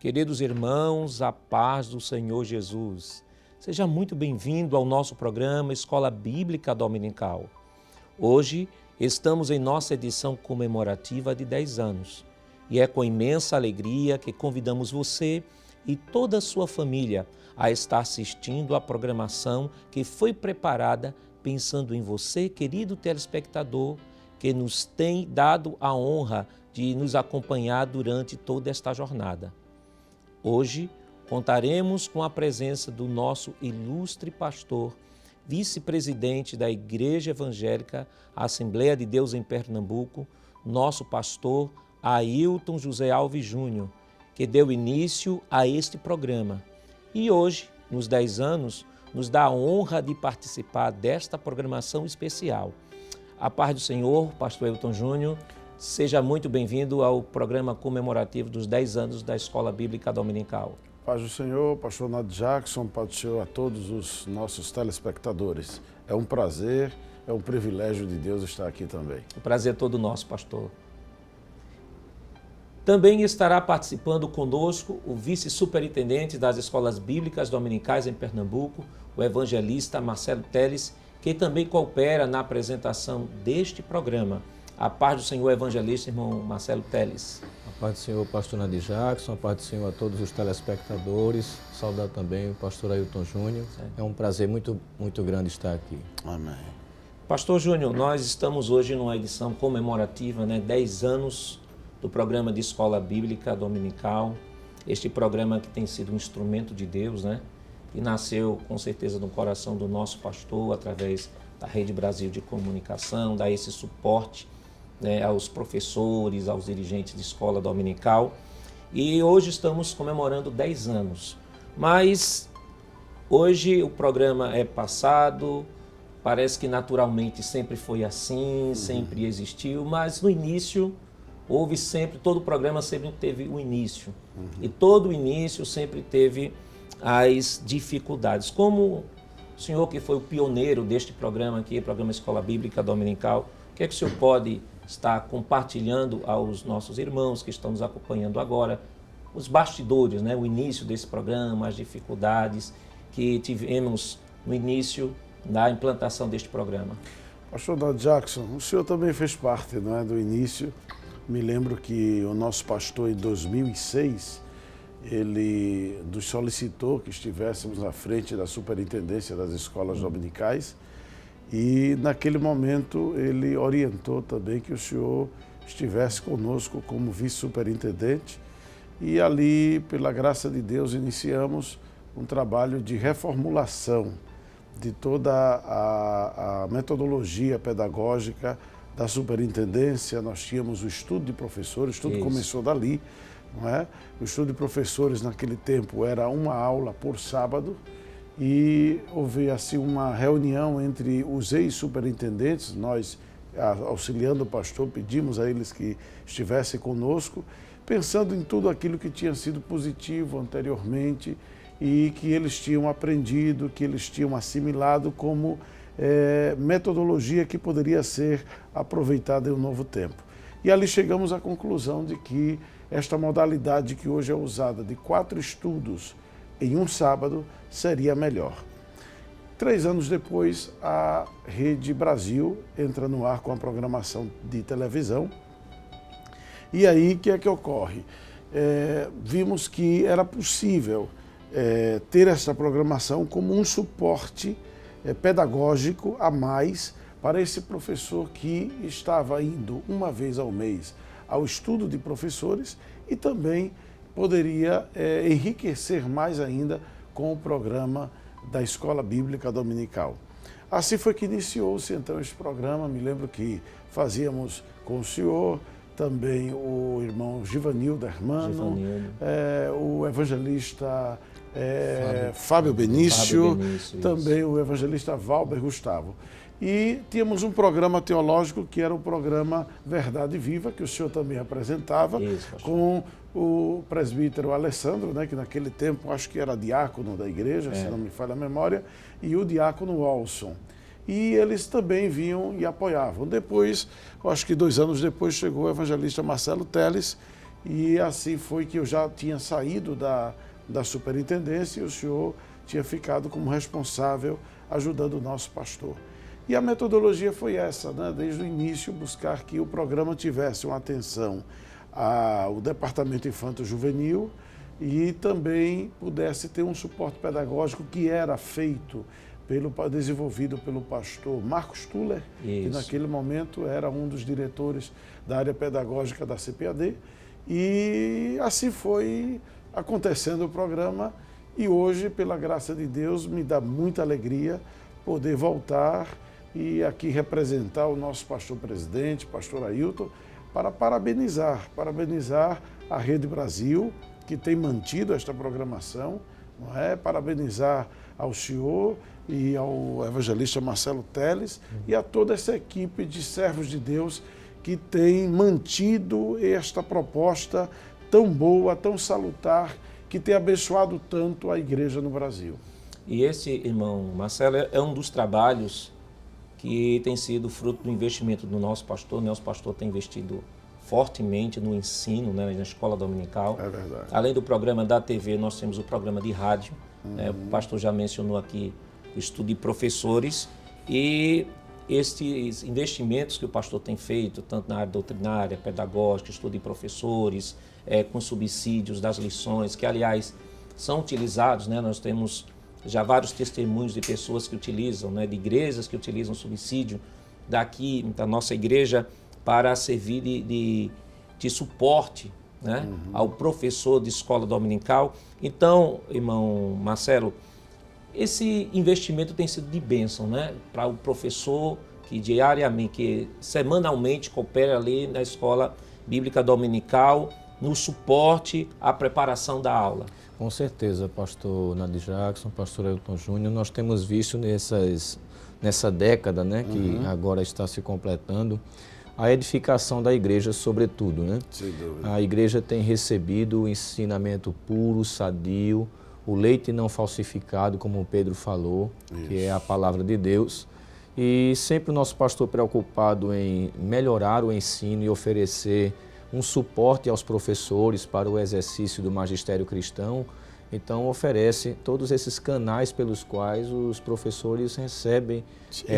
Queridos irmãos, a paz do Senhor Jesus. Seja muito bem-vindo ao nosso programa Escola Bíblica Dominical. Hoje estamos em nossa edição comemorativa de 10 anos e é com imensa alegria que convidamos você e toda a sua família a estar assistindo à programação que foi preparada pensando em você, querido telespectador, que nos tem dado a honra de nos acompanhar durante toda esta jornada. Hoje contaremos com a presença do nosso ilustre pastor, vice-presidente da Igreja Evangélica Assembleia de Deus em Pernambuco, nosso pastor Ailton José Alves Júnior, que deu início a este programa. E hoje, nos 10 anos, nos dá a honra de participar desta programação especial. A paz do Senhor, pastor Ailton Júnior. Seja muito bem-vindo ao programa comemorativo dos 10 anos da Escola Bíblica Dominical. Paz do Senhor, pastor Nath Jackson, paz do Senhor a todos os nossos telespectadores. É um prazer, é um privilégio de Deus estar aqui também. O prazer é todo nosso, pastor. Também estará participando conosco o vice-superintendente das Escolas Bíblicas Dominicais em Pernambuco, o evangelista Marcelo Teles, que também coopera na apresentação deste programa. A paz do Senhor, evangelista, irmão Marcelo Teles. A paz do Senhor, pastor Nath Jackson, a paz do Senhor a todos os telespectadores. Saudar também o pastor Ailton Júnior. É um prazer muito grande estar aqui. Amém. Pastor Júnior, nós estamos hoje numa edição comemorativa, 10 anos do programa de Escola Bíblica Dominical. Este programa que tem sido um instrumento de Deus, que nasceu com certeza no coração do nosso pastor, através da Rede Brasil de Comunicação, dá esse suporte aos professores, aos dirigentes de escola dominical. E hoje estamos comemorando 10 anos. Mas hoje o programa é passado, parece que naturalmente sempre foi assim, sempre existiu, mas no início houve sempre, todo programa sempre teve um início. E todo início sempre teve as dificuldades. Como o senhor que foi o pioneiro deste programa aqui, programa Escola Bíblica Dominical, o que é que o senhor pode estar compartilhando aos nossos irmãos que estão nos acompanhando agora, os bastidores, o início desse programa, as dificuldades que tivemos no início da implantação deste programa? Pastor Nath Jackson, o senhor também fez parte do início. Me lembro que o nosso pastor, em 2006, ele nos solicitou que estivéssemos à frente da superintendência das escolas dominicais e, naquele momento, ele orientou também que o senhor estivesse conosco como vice-superintendente e ali, pela graça de Deus, iniciamos um trabalho de reformulação de toda a metodologia pedagógica da superintendência. Nós tínhamos o estudo de professores, tudo começou dali. O estudo de professores naquele tempo era uma aula por sábado e houve assim uma reunião entre os ex-superintendentes. Nós, auxiliando o pastor, pedimos a eles que estivessem conosco, pensando em tudo aquilo que tinha sido positivo anteriormente e que eles tinham aprendido, que eles tinham assimilado como metodologia que poderia ser aproveitada em um novo tempo. E ali chegamos à conclusão de que esta modalidade que hoje é usada de 4 estudos em um sábado seria melhor. 3 anos depois, a Rede Brasil entra no ar com a programação de televisão. E aí, o que é que ocorre? Vimos que era possível ter essa programação como um suporte pedagógico a mais para esse professor que estava indo uma vez ao mês ao estudo de professores e também poderia enriquecer mais ainda com o programa da Escola Bíblica Dominical. Assim foi que iniciou-se então esse programa. Me lembro que fazíamos com o senhor, também o irmão Givanildo Hermano, o evangelista Fábio Benício, também o evangelista Valber Gustavo. E tínhamos um programa teológico que era o programa Verdade Viva, que o senhor também apresentava, com o presbítero Alessandro, que naquele tempo acho que era diácono da igreja, se não me falha a memória, e o diácono Walson. E eles também vinham e apoiavam. Depois, acho que 2 anos depois, chegou o evangelista Marcelo Teles e assim foi que eu já tinha saído da superintendência e o senhor tinha ficado como responsável ajudando o nosso pastor. E a metodologia foi essa, né? Desde o início, buscar que o programa tivesse uma atenção ao departamento infanto-juvenil e também pudesse ter um suporte pedagógico que era feito, desenvolvido pelo pastor Marcos Tuller, que naquele momento era um dos diretores da área pedagógica da CPAD. E assim foi acontecendo o programa e hoje, pela graça de Deus, me dá muita alegria poder voltar e aqui representar o nosso pastor-presidente, pastor Ailton, para parabenizar a Rede Brasil, que tem mantido esta programação, não é? Parabenizar ao senhor e ao evangelista Marcelo Teles e a toda essa equipe de servos de Deus que tem mantido esta proposta tão boa, tão salutar, que tem abençoado tanto a igreja no Brasil. E esse, irmão Marcelo, é um dos trabalhos que tem sido fruto do investimento do nosso pastor. Nosso pastor tem investido fortemente no ensino, né, na escola dominical. É verdade. Além do programa da TV, nós temos o programa de rádio. O pastor já mencionou aqui o estudo de professores e estes investimentos que o pastor tem feito, tanto na área doutrinária, pedagógica, estudo de professores, com subsídios das lições, que aliás são utilizados, né? Nós temos já vários testemunhos de pessoas que utilizam, né, de igrejas que utilizam subsídio daqui da nossa igreja para servir de suporte, né, ao professor de escola dominical. Então, irmão Marcelo, esse investimento tem sido de bênção, né, para o professor que diariamente, que semanalmente coopera ali na escola bíblica dominical, no suporte à preparação da aula. Com certeza, pastor Nadir Jackson, pastor Ailton Júnior, nós temos visto nessa década, né, que agora está se completando, a edificação da igreja, sobretudo, né? Sem dúvida. A igreja tem recebido o ensinamento puro, sadio, o leite não falsificado, como o Pedro falou, que é a palavra de Deus. E sempre o nosso pastor preocupado em melhorar o ensino e oferecer um suporte aos professores para o exercício do magistério cristão. Então, oferece todos esses canais pelos quais os professores recebem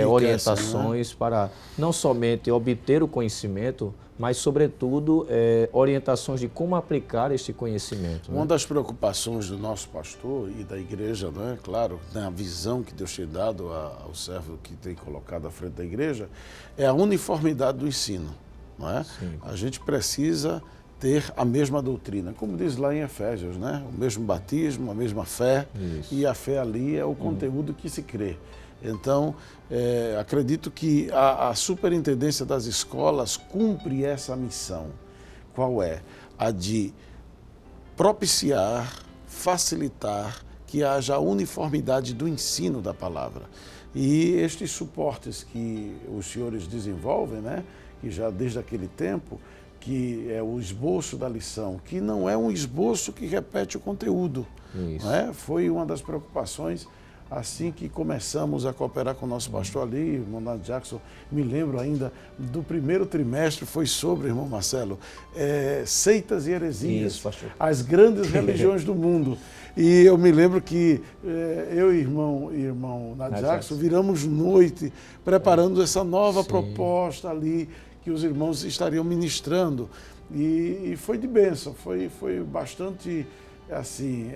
orientações, né, para não somente obter o conhecimento, mas, sobretudo, orientações de como aplicar este conhecimento. Uma das preocupações do nosso pastor e da igreja, não é? Claro, na visão que Deus tem dado ao servo que tem colocado à frente da igreja, é a uniformidade do ensino. Não é? A gente precisa ter a mesma doutrina, como diz lá em Efésios, né? O mesmo batismo, a mesma fé. Isso. E a fé ali é o conteúdo que se crê. Então, acredito que a superintendência das escolas cumpre essa missão. Qual é? A de propiciar, facilitar que haja a uniformidade do ensino da palavra. E estes suportes que os senhores desenvolvem, né? Que já desde aquele tempo, que é o esboço da lição, que não é um esboço que repete o conteúdo. Não é? Foi uma das preocupações, assim que começamos a cooperar com o nosso pastor ali, irmão Nadir Jackson. Me lembro ainda do primeiro trimestre, foi sobre, irmão Marcelo, seitas e heresias. Isso, pastor. As grandes religiões do mundo. E eu me lembro que eu e irmão Nadir Jackson viramos noite preparando essa nova proposta ali, que os irmãos estariam ministrando. E foi de bênção, foi bastante, assim,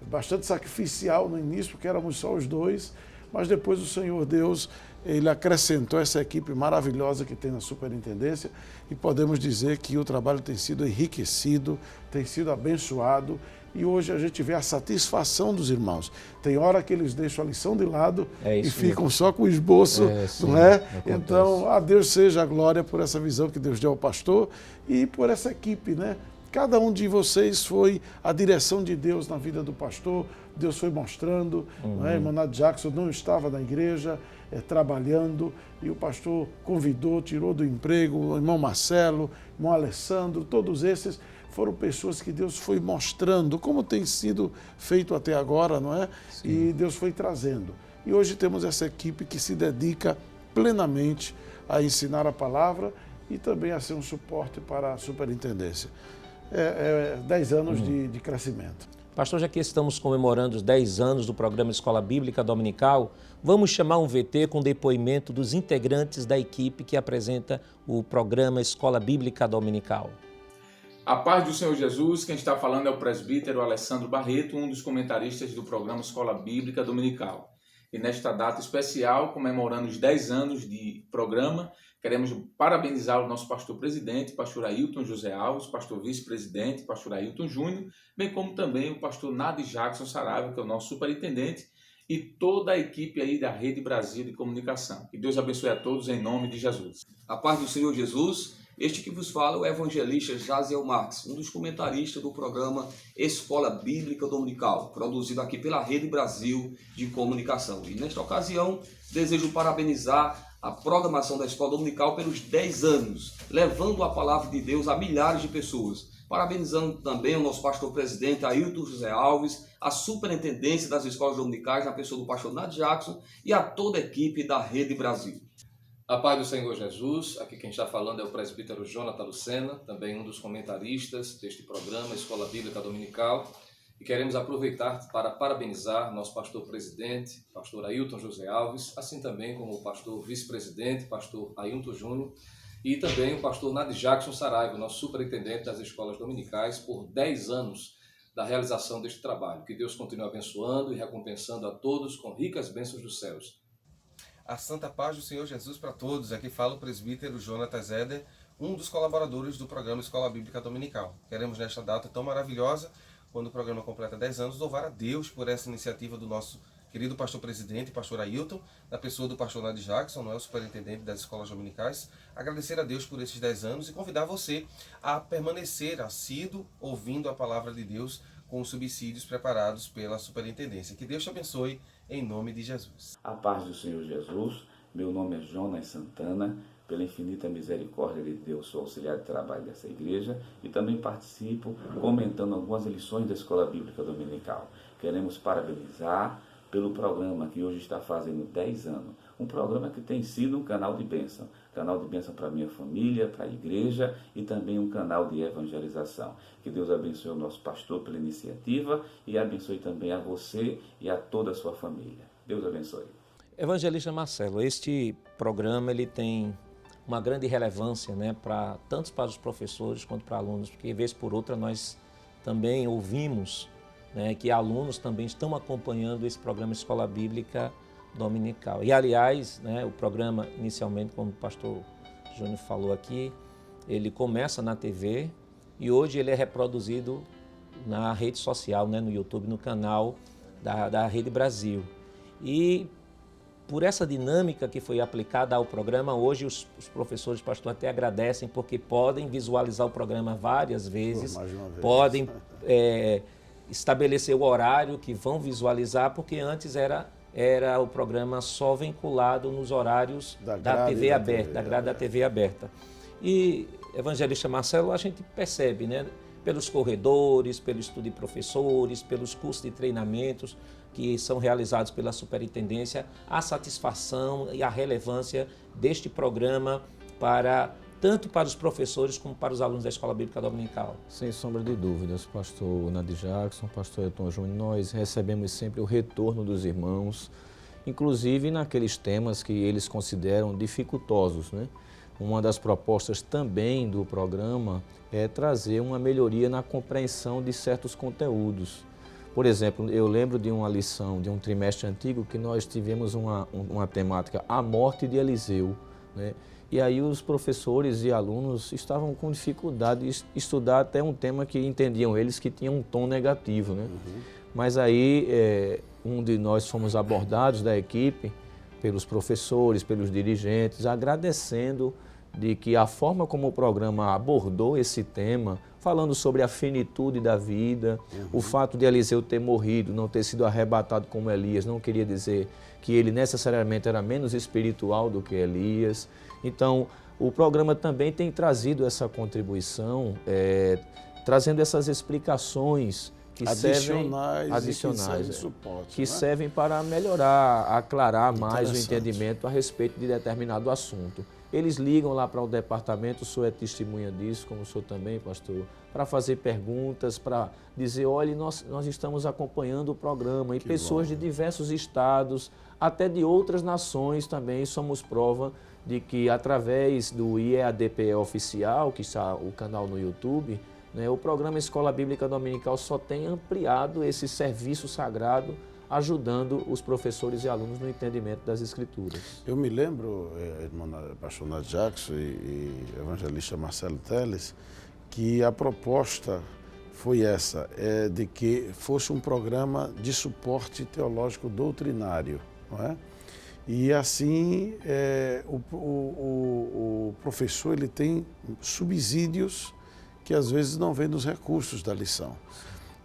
bastante sacrificial no início, porque éramos só os dois, mas depois o Senhor Deus, Ele acrescentou essa equipe maravilhosa que tem na superintendência e podemos dizer que o trabalho tem sido enriquecido, tem sido abençoado. E hoje a gente vê a satisfação dos irmãos. Tem hora que eles deixam a lição de lado e ficam só com o esboço, não é? Então, a Deus seja a glória por essa visão que Deus deu ao pastor e por essa equipe, né? Cada um de vocês foi a direção de Deus na vida do pastor, Deus foi mostrando, não é? Irmão Nadir Jackson não estava na igreja, trabalhando, e o pastor convidou, tirou do emprego, o irmão Marcelo, o irmão Alessandro, todos esses foram pessoas que Deus foi mostrando, como tem sido feito até agora, não é? Sim. E Deus foi trazendo. E hoje temos essa equipe que se dedica plenamente a ensinar a palavra e também a ser um suporte para a superintendência. 10 anos de crescimento. Pastor, já que estamos comemorando os 10 anos do programa Escola Bíblica Dominical, vamos chamar um VT com depoimento dos integrantes da equipe que apresenta o programa Escola Bíblica Dominical. A paz do Senhor Jesus, quem está falando é o presbítero Alessandro Barreto, um dos comentaristas do programa Escola Bíblica Dominical. E nesta data especial, comemorando os 10 anos de programa, queremos parabenizar o nosso pastor presidente, pastor Ailton José Alves, pastor vice-presidente, pastor Ailton Júnior, bem como também o pastor Nadi Jackson Saraiva, que é o nosso superintendente, e toda a equipe aí da Rede Brasil de Comunicação. Que Deus abençoe a todos em nome de Jesus. A paz do Senhor Jesus. Este que vos fala é o evangelista Jaziel Marques, um dos comentaristas do programa Escola Bíblica Dominical, produzido aqui pela Rede Brasil de Comunicação. E nesta ocasião, desejo parabenizar a programação da Escola Dominical pelos 10 anos, levando a palavra de Deus a milhares de pessoas. Parabenizando também o nosso pastor presidente Ailton José Alves, a superintendência das escolas dominicais, na pessoa do pastor Nadi Jackson e a toda a equipe da Rede Brasil. A paz do Senhor Jesus, aqui quem está falando é o presbítero Jonathan Lucena, também um dos comentaristas deste programa Escola Bíblica Dominical, e queremos aproveitar para parabenizar nosso pastor presidente, pastor Ailton José Alves, assim também como o pastor vice-presidente, pastor Ailton Júnior, e também o pastor Nadi Jackson Saraiva, nosso superintendente das escolas dominicais, por 10 anos da realização deste trabalho. Que Deus continue abençoando e recompensando a todos com ricas bênçãos dos céus. A santa paz do Senhor Jesus para todos. Aqui fala o presbítero Jonathan Zeder, um dos colaboradores do programa Escola Bíblica Dominical. Queremos nesta data tão maravilhosa, quando o programa completa 10 anos, louvar a Deus por essa iniciativa do nosso querido pastor presidente, pastor Ailton, na pessoa do pastor Nadi Jackson, não é o superintendente das escolas dominicais. Agradecer a Deus por esses 10 anos e convidar você a permanecer assíduo ouvindo a palavra de Deus com os subsídios preparados pela superintendência. Que Deus te abençoe, em nome de Jesus. A paz do Senhor Jesus, meu nome é Jonas Santana, pela infinita misericórdia de Deus sou auxiliar de trabalho dessa igreja e também participo comentando algumas lições da Escola Bíblica Dominical. Queremos parabenizar pelo programa que hoje está fazendo 10 anos, um programa que tem sido um canal de bênção para a minha família, para a igreja e também um canal de evangelização. Que Deus abençoe o nosso pastor pela iniciativa e abençoe também a você e a toda a sua família. Deus abençoe. Evangelista Marcelo, este programa ele tem uma grande relevância, né, tanto para os professores quanto para alunos, porque vez por outra nós também ouvimos, né, que alunos também estão acompanhando esse programa Escola Bíblica Dominical. E, aliás, né, o programa, inicialmente, como o pastor Júnior falou aqui, ele começa na TV e hoje ele é reproduzido na rede social, né, no YouTube, no canal da Rede Brasil. E por essa dinâmica que foi aplicada ao programa, hoje os professores, pastor, até agradecem porque podem visualizar o programa várias vezes, podem estabelecer o horário que vão visualizar, porque antes era o programa só vinculado nos horários da TV aberta, da grade da TV aberta. E, evangelista Marcelo, a gente percebe, né, pelos corredores, pelo estudo de professores, pelos cursos de treinamentos que são realizados pela superintendência, a satisfação e a relevância deste programa tanto para os professores como para os alunos da Escola Bíblica Dominical. Sem sombra de dúvidas, pastor Nadi Jackson, pastor Ailton Júnior, nós recebemos sempre o retorno dos irmãos, inclusive naqueles temas que eles consideram dificultosos, né? Uma das propostas também do programa é trazer uma melhoria na compreensão de certos conteúdos. Por exemplo, eu lembro de uma lição de um trimestre antigo que nós tivemos uma temática, a morte de Eliseu, né? E aí os professores e alunos estavam com dificuldade de estudar até um tema que entendiam eles que tinha um tom negativo, né? Mas aí um de nós fomos abordados da equipe pelos professores, pelos dirigentes, agradecendo de que a forma como o programa abordou esse tema, falando sobre a finitude da vida, o fato de Eliseu ter morrido, não ter sido arrebatado como Elias, não queria dizer que ele necessariamente era menos espiritual do que Elias. Então, o programa também tem trazido essa contribuição, trazendo essas explicações que servem para melhorar, aclarar mais o entendimento a respeito de determinado assunto. eles ligam lá para o departamento, o senhor é testemunha disso, como o senhor também, pastor, para fazer perguntas, para dizer, olha, nós estamos acompanhando o programa, e Que pessoas bom. de diversos estados, até de outras nações também, somos prova de que através do IEADPE Oficial, que está o canal no YouTube, né, o programa Escola Bíblica Dominical só tem ampliado esse serviço sagrado, ajudando os professores e alunos no entendimento das Escrituras. Eu me lembro, irmão pastor Nath Jackson e evangelista Marcelo Teles, que a proposta foi essa, de que fosse um programa de suporte teológico doutrinário, não é? E assim, o professor ele tem subsídios que às vezes não vêm dos recursos da lição.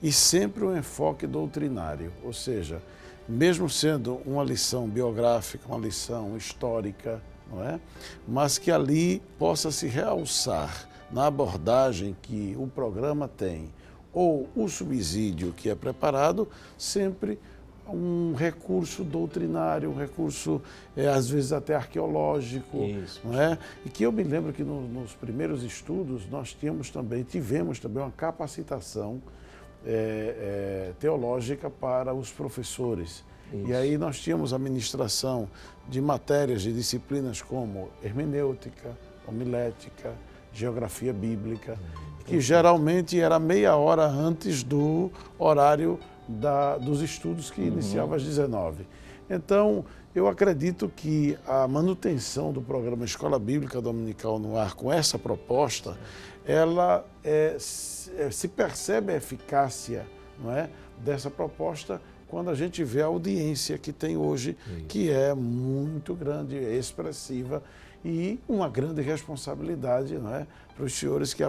E sempre um enfoque doutrinário, ou seja, mesmo sendo uma lição biográfica, uma lição histórica, não é? Mas que ali possa se realçar na abordagem que o programa tem, ou o subsídio que é preparado, sempre um recurso doutrinário, um recurso, às vezes até arqueológico, Isso. não é? E que eu me lembro que nos primeiros estudos nós tivemos também uma capacitação teológica para os professores. Isso. E aí nós tínhamos a ministração de matérias, de disciplinas como hermenêutica, homilética, geografia bíblica, que geralmente era meia hora antes do horário dos estudos que iniciava às 19. Então, eu acredito que a manutenção do programa Escola Bíblica Dominical no ar com essa proposta, ela se percebe a eficácia, não é, dessa proposta quando a gente vê a audiência que tem hoje, que é muito grande, expressiva e uma grande responsabilidade, não é, para os senhores que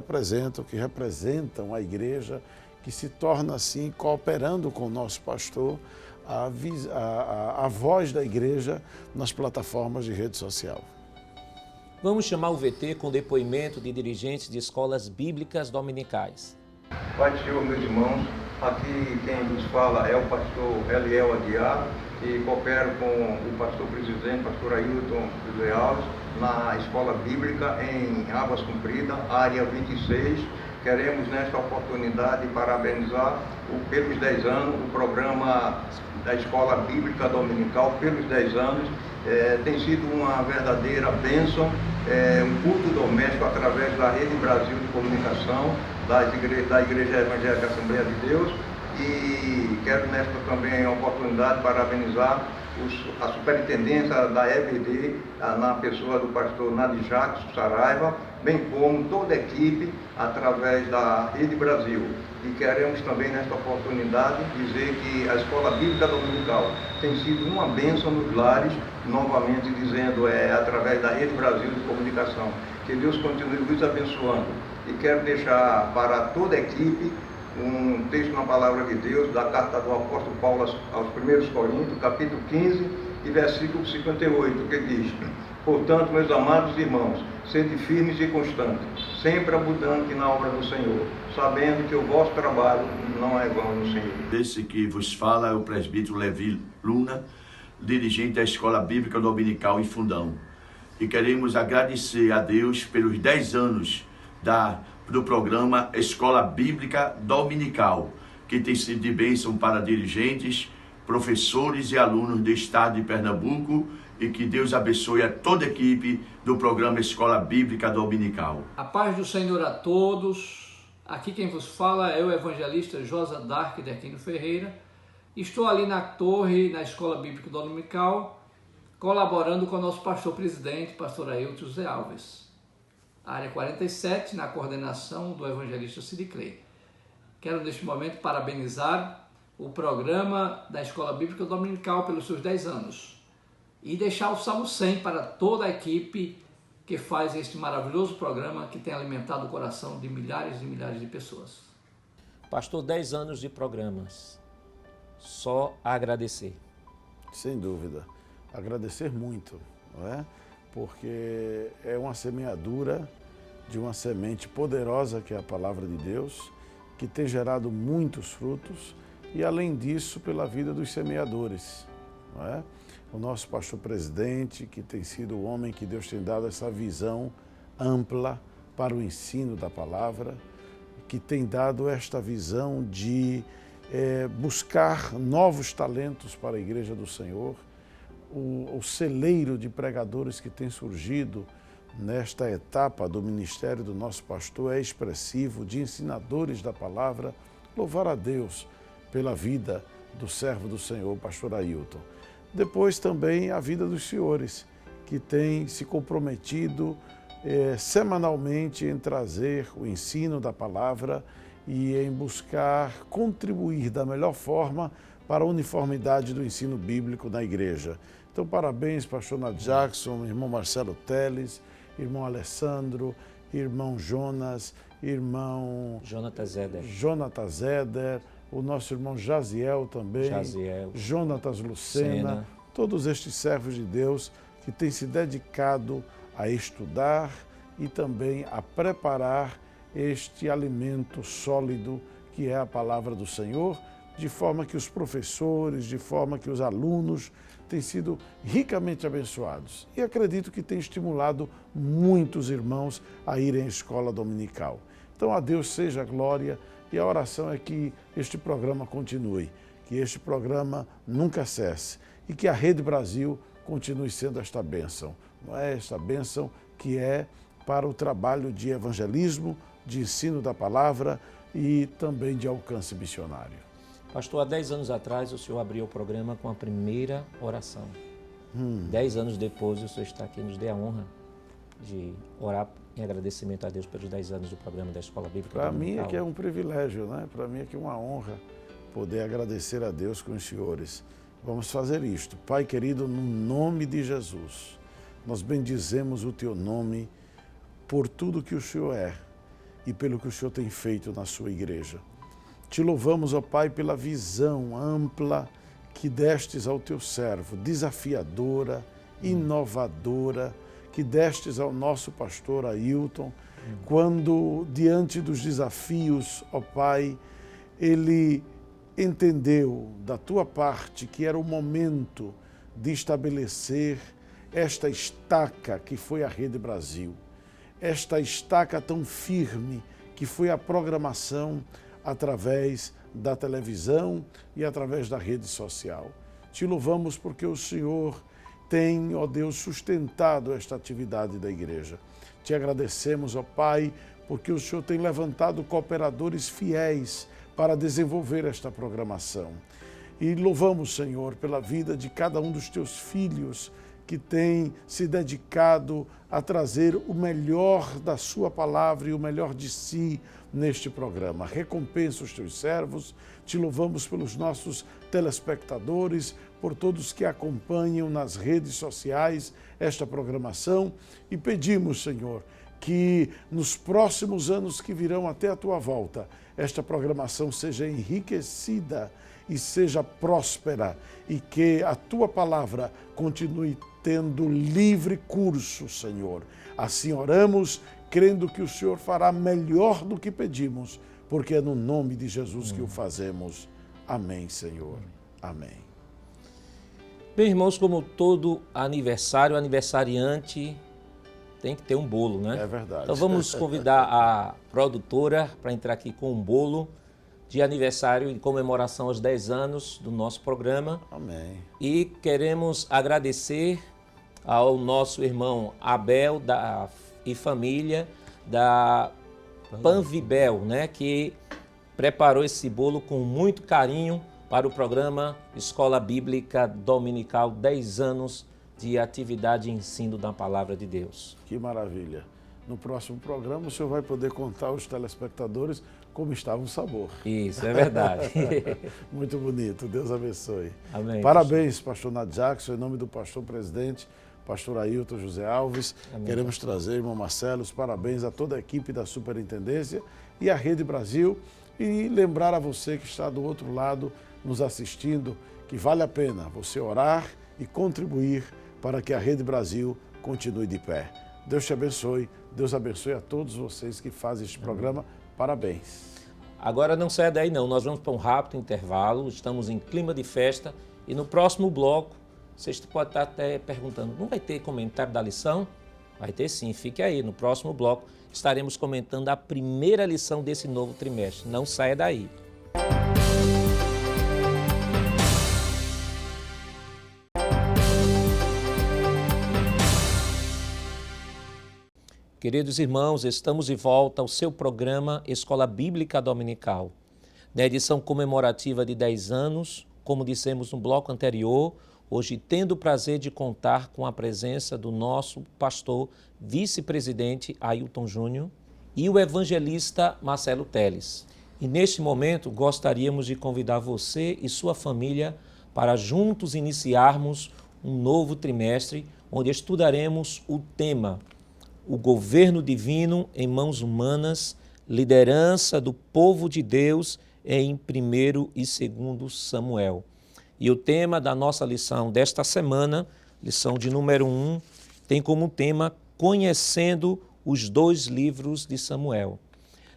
representam a igreja, que se torna assim, cooperando com o nosso pastor, a voz da igreja nas plataformas de rede social. Vamos chamar o VT com depoimento de dirigentes de escolas bíblicas dominicais. Pai do Senhor, meus irmãos, aqui quem nos fala é o pastor Eliel Aguiar, e coopero com o pastor presidente, pastor Ailton José Alves, na escola bíblica em Águas Compridas, área 26. Queremos nesta oportunidade parabenizar pelos 10 anos, o programa da Escola Bíblica Dominical pelos 10 anos. Tem sido uma verdadeira bênção, um culto doméstico através da Rede Brasil de Comunicação, da Igreja Evangélica Assembleia de Deus, e quero nesta também oportunidade parabenizar a superintendência da EBD, na pessoa do pastor Nath Jackson Saraiva, bem como toda a equipe através da Rede Brasil. E queremos também nesta oportunidade dizer que a Escola Bíblica Dominical tem sido uma bênção nos lares, novamente dizendo, através da Rede Brasil de Comunicação. Que Deus continue nos abençoando. E quero deixar para toda a equipe um texto na Palavra de Deus, da carta do apóstolo Paulo aos 1 Coríntios, capítulo 15 e versículo 58, que diz: portanto, meus amados irmãos, sede firmes e constantes, sempre abundante na obra do Senhor, sabendo que o vosso trabalho não é vão no Senhor. Esse que vos fala é o presbítero Levi Luna, dirigente da Escola Bíblica Dominical em Fundão. E queremos agradecer a Deus pelos 10 anos do programa Escola Bíblica Dominical, que tem sido de bênção para dirigentes, professores e alunos do estado de Pernambuco, e que Deus abençoe a toda a equipe do programa Escola Bíblica Dominical. A paz do Senhor a todos. Aqui quem vos fala é o evangelista Josa Dark de Aquino Ferreira. Estou ali na torre, na Escola Bíblica Dominical, colaborando com o nosso pastor presidente, pastor Ailton José Alves. Área 47, na coordenação do evangelista Cid Clay. Quero neste momento parabenizar o programa da Escola Bíblica Dominical pelos seus 10 anos e deixar o Salmo 100 para toda a equipe que faz este maravilhoso programa que tem alimentado o coração de milhares e milhares de pessoas. Pastor, 10 anos de programas, só a agradecer. Sem dúvida, agradecer muito, não é? Porque é uma semeadura de uma semente poderosa que é a Palavra de Deus, que tem gerado muitos frutos e, além disso, pela vida dos semeadores, não é? O nosso pastor presidente, que tem sido o homem que Deus tem dado essa visão ampla para o ensino da palavra, que tem dado esta visão de buscar novos talentos para a Igreja do Senhor, o celeiro de pregadores que tem surgido nesta etapa do ministério do nosso pastor é expressivo, de ensinadores da palavra. Louvar a Deus pela vida do servo do Senhor, pastor Ailton. Depois também a vida dos senhores, que têm se comprometido semanalmente em trazer o ensino da palavra e em buscar contribuir da melhor forma para a uniformidade do ensino bíblico na igreja. Então, parabéns, pastor Nath Jackson, irmão Marcelo Teles, irmão Alessandro, irmão Jonas, irmão Jonathan Zeder, o nosso irmão Jaziel também, Jonatas Lucena, todos estes servos de Deus que têm se dedicado a estudar e também a preparar este alimento sólido que é a palavra do Senhor, de forma que os professores, de forma que os alunos têm sido ricamente abençoados. E acredito que tem estimulado muitos irmãos a irem à escola dominical. Então, a Deus seja a glória e a oração é que este programa continue, que este programa nunca cesse e que a Rede Brasil continue sendo esta bênção. Não é esta bênção que é para o trabalho de evangelismo, de ensino da palavra e também de alcance missionário. Pastor, há 10 anos atrás o senhor abriu o programa com a primeira oração. 10 anos depois o senhor está aqui, nos dê a honra de orar em agradecimento a Deus pelos 10 anos do programa da Escola Bíblica Dominical. Para mim é que é um privilégio, né? Para mim é que é uma honra poder agradecer a Deus com os senhores. Vamos fazer isto. Pai querido, no nome de Jesus, nós bendizemos o Teu nome por tudo que o Senhor é e pelo que o Senhor tem feito na sua igreja. Te louvamos, ó Pai, pela visão ampla que destes ao Teu servo, desafiadora, inovadora, que destes ao nosso pastor Ailton, quando, diante dos desafios, ó Pai, ele entendeu da Tua parte que era o momento de estabelecer esta estaca que foi a Rede Brasil, esta estaca tão firme que foi a programação através da televisão e através da rede social. Te louvamos porque o Senhor tem, ó Deus, sustentado esta atividade da igreja. Te agradecemos, ó Pai, porque o Senhor tem levantado cooperadores fiéis para desenvolver esta programação. E louvamos, Senhor, pela vida de cada um dos Teus filhos que tem se dedicado a trazer o melhor da sua palavra e o melhor de si neste programa. Recompensa os Teus servos, te louvamos pelos nossos telespectadores, por todos que acompanham nas redes sociais esta programação e pedimos, Senhor, que nos próximos anos que virão até a Tua volta, esta programação seja enriquecida e seja próspera e que a Tua palavra continue tendo livre curso, Senhor. Assim oramos, crendo que o Senhor fará melhor do que pedimos, porque é no nome de Jesus que o fazemos. Amém, Senhor. Amém. Bem, irmãos, como todo aniversário, aniversariante tem que ter um bolo, né? É verdade. Então vamos convidar a produtora para entrar aqui com um bolo de aniversário em comemoração aos 10 anos do nosso programa. Amém. E queremos agradecer ao nosso irmão Abel e família da Panvibel, né, que preparou esse bolo com muito carinho para o programa Escola Bíblica Dominical, 10 anos de atividade e ensino da Palavra de Deus. Que maravilha. No próximo programa o senhor vai poder contar aos telespectadores como estava o sabor. Isso, é verdade. Muito bonito, Deus abençoe. Amém. Parabéns, pastor Nath Jackson, em nome do pastor presidente, pastor Ailton José Alves. Amém. Queremos trazer, irmão Marcelo, os parabéns a toda a equipe da Superintendência e à Rede Brasil e lembrar a você que está do outro lado nos assistindo que vale a pena você orar e contribuir para que a Rede Brasil continue de pé. Deus te abençoe, Deus abençoe a todos vocês que fazem este programa. Parabéns. Agora não saia daí não, nós vamos para um rápido intervalo, estamos em clima de festa e no próximo bloco Você pode estar até perguntando, não vai ter comentário da lição? Vai ter sim, fique aí. No próximo bloco estaremos comentando a primeira lição desse novo trimestre. Não saia daí. Queridos irmãos, estamos de volta ao seu programa Escola Bíblica Dominical. Na edição comemorativa de 10 anos, como dissemos no bloco anterior, hoje tendo o prazer de contar com a presença do nosso pastor vice-presidente Ailton Júnior e o evangelista Marcelo Teles. E neste momento gostaríamos de convidar você e sua família para juntos iniciarmos um novo trimestre onde estudaremos o tema O Governo Divino em Mãos Humanas, Liderança do Povo de Deus em 1º e 2º Samuel. E o tema da nossa lição desta semana, lição de número 1, tem como tema Conhecendo os 2 livros de Samuel.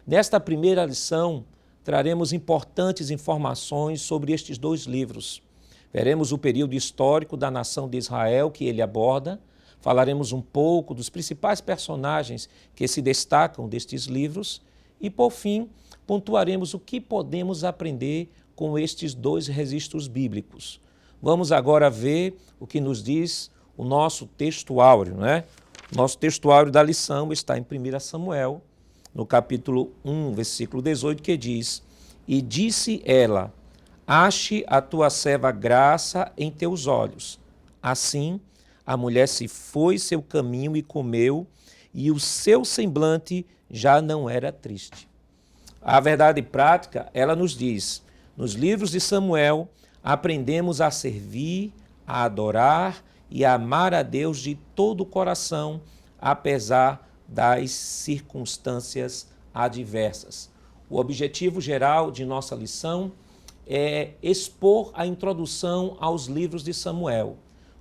Nesta primeira lição, traremos importantes informações sobre estes 2 livros. Veremos o período histórico da nação de Israel que ele aborda, falaremos um pouco dos principais personagens que se destacam destes livros e, por fim, pontuaremos o que podemos aprender com estes 2 registros bíblicos. Vamos agora ver o que nos diz o nosso textuário, né? Nosso textuário da lição está em 1 Samuel, no capítulo 1, versículo 18, que diz: E disse ela, ache a tua serva graça em teus olhos. Assim, a mulher se foi seu caminho e comeu, e o seu semblante já não era triste. A verdade prática, ela nos diz, nos livros de Samuel, aprendemos a servir, a adorar e a amar a Deus de todo o coração, apesar das circunstâncias adversas. O objetivo geral de nossa lição é expor a introdução aos livros de Samuel.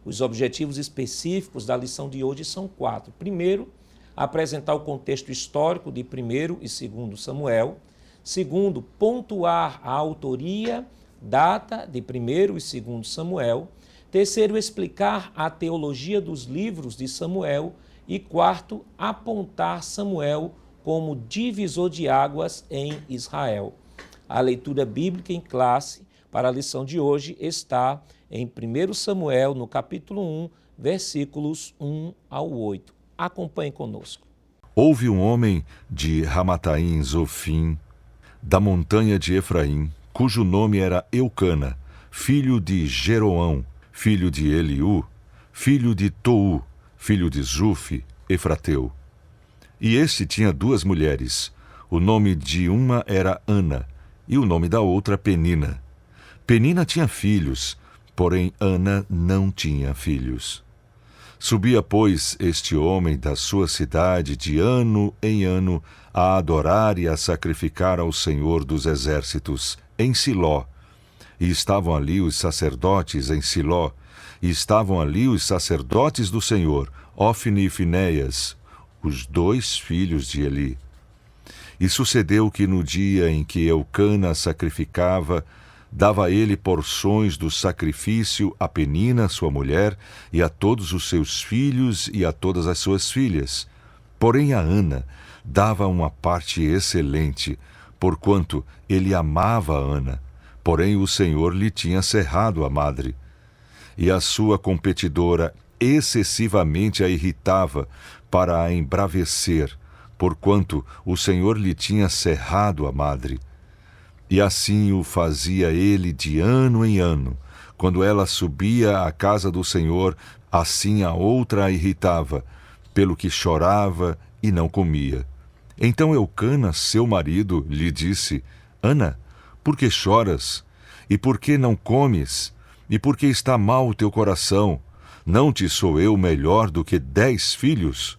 Os objetivos específicos da lição de hoje são 4. Primeiro, apresentar o contexto histórico de 1º e 2º Samuel. Segundo, pontuar a autoria, data de 1º e 2º Samuel. Terceiro, explicar a teologia dos livros de Samuel. E quarto, apontar Samuel como divisor de águas em Israel. A leitura bíblica em classe para a lição de hoje está em 1 Samuel, no capítulo 1, versículos 1 ao 8. Acompanhe conosco. Houve um homem de Ramataim Zofim, da montanha de Efraim, cujo nome era Eucana, filho de Jeroão, filho de Eliú, filho de Tou, filho de Zufi, Efrateu. E este tinha 2 mulheres. O nome de uma era Ana, e o nome da outra Penina. Penina tinha filhos, porém Ana não tinha filhos. Subia, pois, este homem da sua cidade de ano em ano a adorar e a sacrificar ao Senhor dos Exércitos, em Siló. E estavam ali os sacerdotes em Siló, e estavam ali os sacerdotes do Senhor, Ofni e Finéias, os 2 filhos de Eli. E sucedeu que no dia em que Eucana sacrificava, dava ele porções do sacrifício a Penina, sua mulher, e a todos os seus filhos e a todas as suas filhas. Porém a Ana dava uma parte excelente, porquanto ele amava a Ana, porém o Senhor lhe tinha cerrado a madre. E a sua competidora excessivamente a irritava para a embravecer, porquanto o Senhor lhe tinha cerrado a madre. E assim o fazia ele de ano em ano. Quando ela subia à casa do Senhor, assim a outra a irritava, pelo que chorava e não comia. Então Eucana, seu marido, lhe disse: Ana, por que choras? E por que não comes? E por que está mal o teu coração? Não te sou eu melhor do que 10 filhos?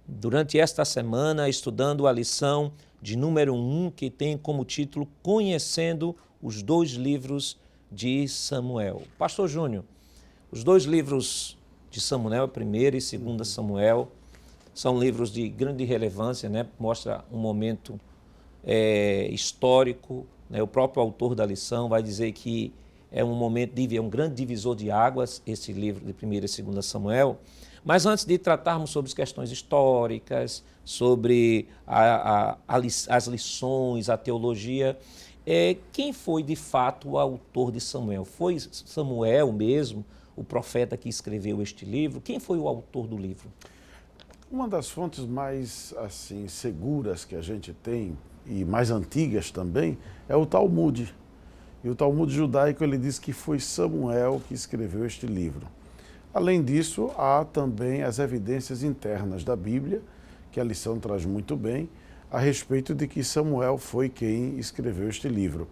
Durante esta semana, estudando a lição de número 1, que tem como título Conhecendo os 2 livros de Samuel. Pastor Júnior, os 2 livros de Samuel, 1º e 2º Samuel, são livros de grande relevância, né? Mostra um momento histórico, né? O próprio autor da lição vai dizer que é um momento, é um grande divisor de águas, esse livro de 1 e 2 Samuel. Mas antes de tratarmos sobre as questões históricas, sobre as lições, a teologia, quem foi de fato o autor de Samuel? Foi Samuel mesmo, o profeta que escreveu este livro? Quem foi o autor do livro? Uma das fontes mais assim seguras que a gente tem, e mais antigas também, é o Talmud. E o Talmud judaico ele diz que foi Samuel que escreveu este livro. Além disso, há também as evidências internas da Bíblia, que a lição traz muito bem, a respeito de que Samuel foi quem escreveu este livro.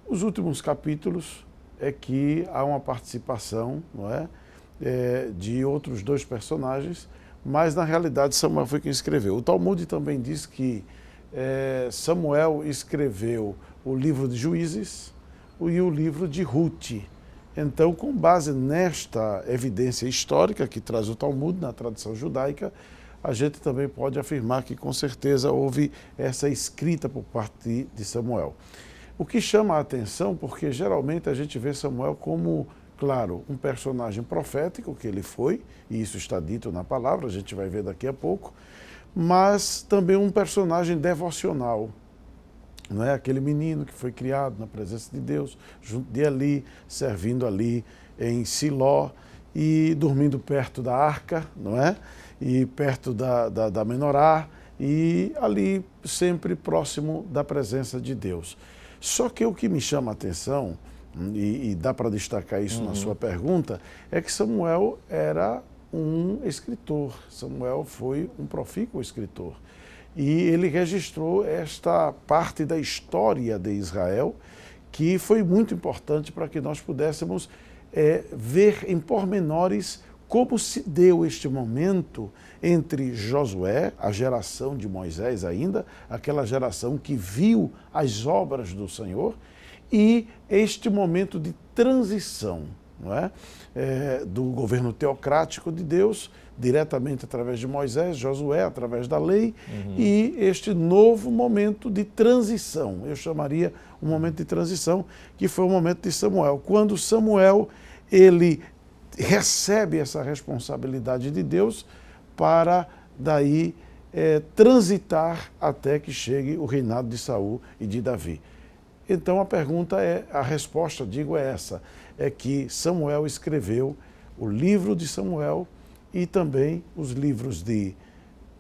Os últimos capítulos é que há uma participação, não é, de outros dois personagens, mas na realidade Samuel foi quem escreveu. O Talmud também diz que Samuel escreveu o livro de Juízes e o livro de Ruth. Então, com base nesta evidência histórica que traz o Talmud, na tradição judaica, a gente também pode afirmar que com certeza houve essa escrita por parte de Samuel. O que chama a atenção, porque geralmente a gente vê Samuel como, claro, um personagem profético, que ele foi, e isso está dito na palavra, a gente vai ver daqui a pouco, mas também um personagem devocional. Não é aquele menino que foi criado na presença de Deus, junto de Eli, servindo ali em Siló e dormindo perto da arca, não é? E perto da menorá e ali sempre próximo da presença de Deus. Só que o que me chama a atenção, e dá para destacar isso na sua pergunta, é que Samuel era um escritor. Samuel foi um profícuo escritor. E ele registrou esta parte da história de Israel, que foi muito importante para que nós pudéssemos ver em pormenores como se deu este momento entre Josué, a geração de Moisés ainda, aquela geração que viu as obras do Senhor, e este momento de transição, não é? Do governo teocrático de Deus, diretamente através de Moisés, Josué, através da lei, e este novo momento de transição, eu chamaria um momento de transição, que foi o momento de Samuel. Quando Samuel, ele recebe essa responsabilidade de Deus para daí transitar até que chegue o reinado de Saul e de Davi. Então a resposta, digo, é essa, é que Samuel escreveu o livro de Samuel e também os livros de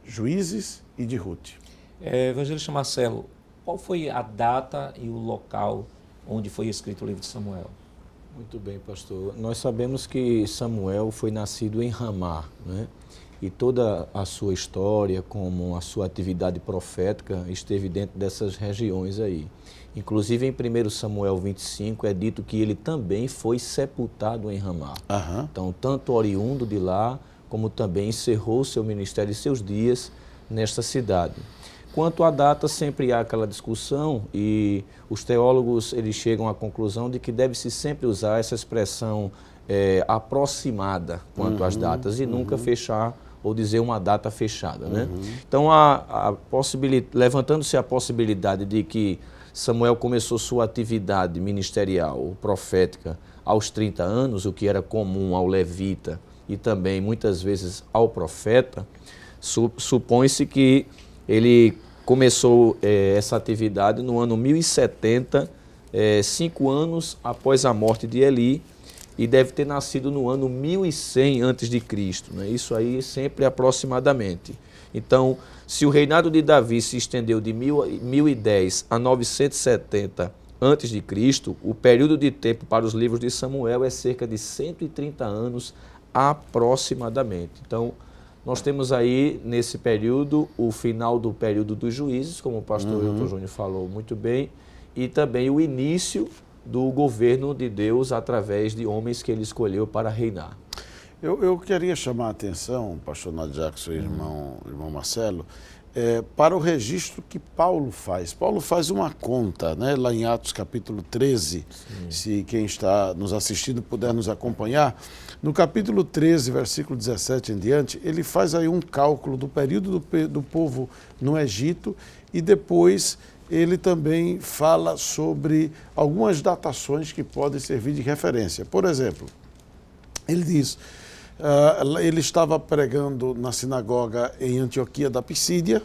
Juízes e de Ruth. Evangelista Marcelo, qual foi a data e o local onde foi escrito o livro de Samuel? Muito bem, pastor. Nós sabemos que Samuel foi nascido em Ramá, né? E toda a sua história, como a sua atividade profética, esteve dentro dessas regiões aí. Inclusive, em 1 Samuel 25, é dito que ele também foi sepultado em Ramá. Então, tanto oriundo de lá, como também encerrou seu ministério e seus dias nesta cidade. Quanto à data, sempre há aquela discussão e os teólogos eles chegam à conclusão de que deve-se sempre usar essa expressão aproximada quanto às datas e nunca fechar ou dizer uma data fechada, né? Então, levantando-se a possibilidade de que Samuel começou sua atividade ministerial, profética, aos 30 anos, o que era comum ao levita e também muitas vezes ao profeta, supõe-se que ele começou essa atividade no ano 1070, 5 anos após a morte de Eli, e deve ter nascido no ano 1100 a.C., né? Isso aí sempre aproximadamente. Então, se o reinado de Davi se estendeu de 1010 a 970 a.C., o período de tempo para os livros de Samuel é cerca de 130 anos aproximadamente. Então, nós temos aí, nesse período, o final do período dos juízes, como o pastor Elton Júnior falou muito bem, e também o início do governo de Deus através de homens que ele escolheu para reinar. Eu queria chamar a atenção, pastor Nath Jackson e irmão Marcelo, para o registro que Paulo faz. Paulo faz uma conta, né, lá em Atos capítulo 13, se quem está nos assistindo puder nos acompanhar. No capítulo 13, versículo 17 em diante, ele faz aí um cálculo do período do povo no Egito e depois ele também fala sobre algumas datações que podem servir de referência. Por exemplo, ele diz, ele estava pregando na sinagoga em Antioquia da Pisídia,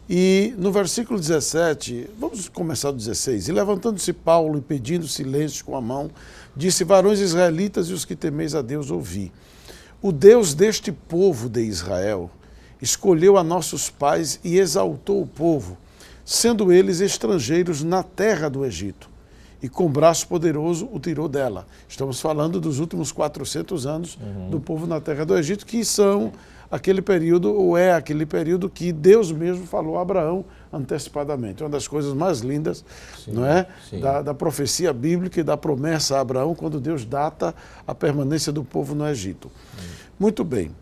e no versículo 17, vamos começar do 16, e levantando-se Paulo e pedindo silêncio com a mão, disse: varões israelitas e os que temeis a Deus, ouvi. O Deus deste povo de Israel escolheu a nossos pais e exaltou o povo, sendo eles estrangeiros na terra do Egito, e com braço poderoso o tirou dela. Estamos falando dos últimos 400 anos do povo na terra do Egito, que são aquele período, ou é aquele período que Deus mesmo falou a Abraão antecipadamente. Uma das coisas mais lindas, sim, não é? Da profecia bíblica e da promessa a Abraão, quando Deus data a permanência do povo no Egito. Muito bem.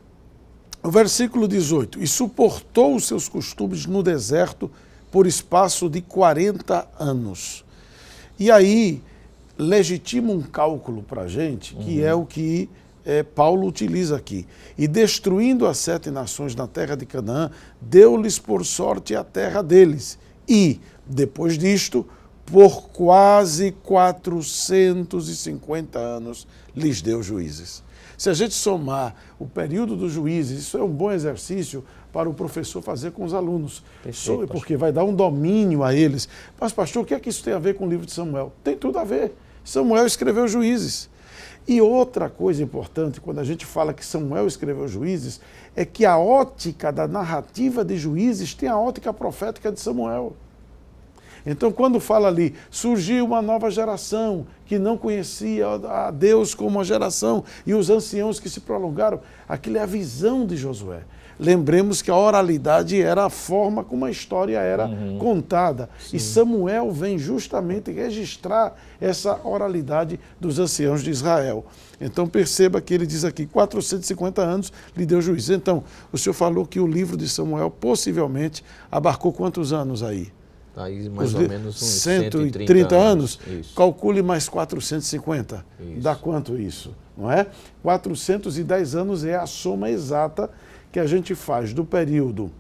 O versículo 18. E suportou os seus costumes no deserto por espaço de 40 anos. E aí legitima um cálculo para a gente, que é o que Paulo utiliza aqui. E destruindo as 7 nações na terra de Canaã, deu-lhes por sorte a terra deles. E, depois disto, por quase 450 anos, lhes deu juízes. Se a gente somar o período dos juízes, isso é um bom exercício para o professor fazer com os alunos. Perfeito, porque vai dar um domínio a eles. Mas, pastor, o que é que isso tem a ver com o livro de Samuel? Tem tudo a ver. Samuel escreveu Juízes. E outra coisa importante, quando a gente fala que Samuel escreveu Juízes, é que a ótica da narrativa de Juízes tem a ótica profética de Samuel. Então, quando fala ali, surgiu uma nova geração que não conhecia a Deus como uma geração, e os anciãos que se prolongaram, aquilo é a visão de Josué. Lembremos que a oralidade era a forma como a história era contada. Sim. E Samuel vem justamente registrar essa oralidade dos anciãos de Israel. Então perceba que ele diz aqui, 450 anos lhe deu juízo. Então, o senhor falou que o livro de Samuel possivelmente abarcou quantos anos aí? Aí mais ou menos uns 130 anos. Isso. Calcule mais 450. Isso. Dá quanto isso? Não é? 410 anos é a soma exata que a gente faz do período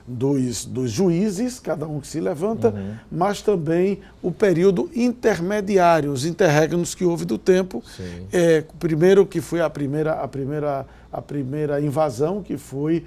dos juízes, cada um que se levanta, mas também o período intermediário, os interregnos que houve do tempo. Primeiro que foi a primeira invasão, que foi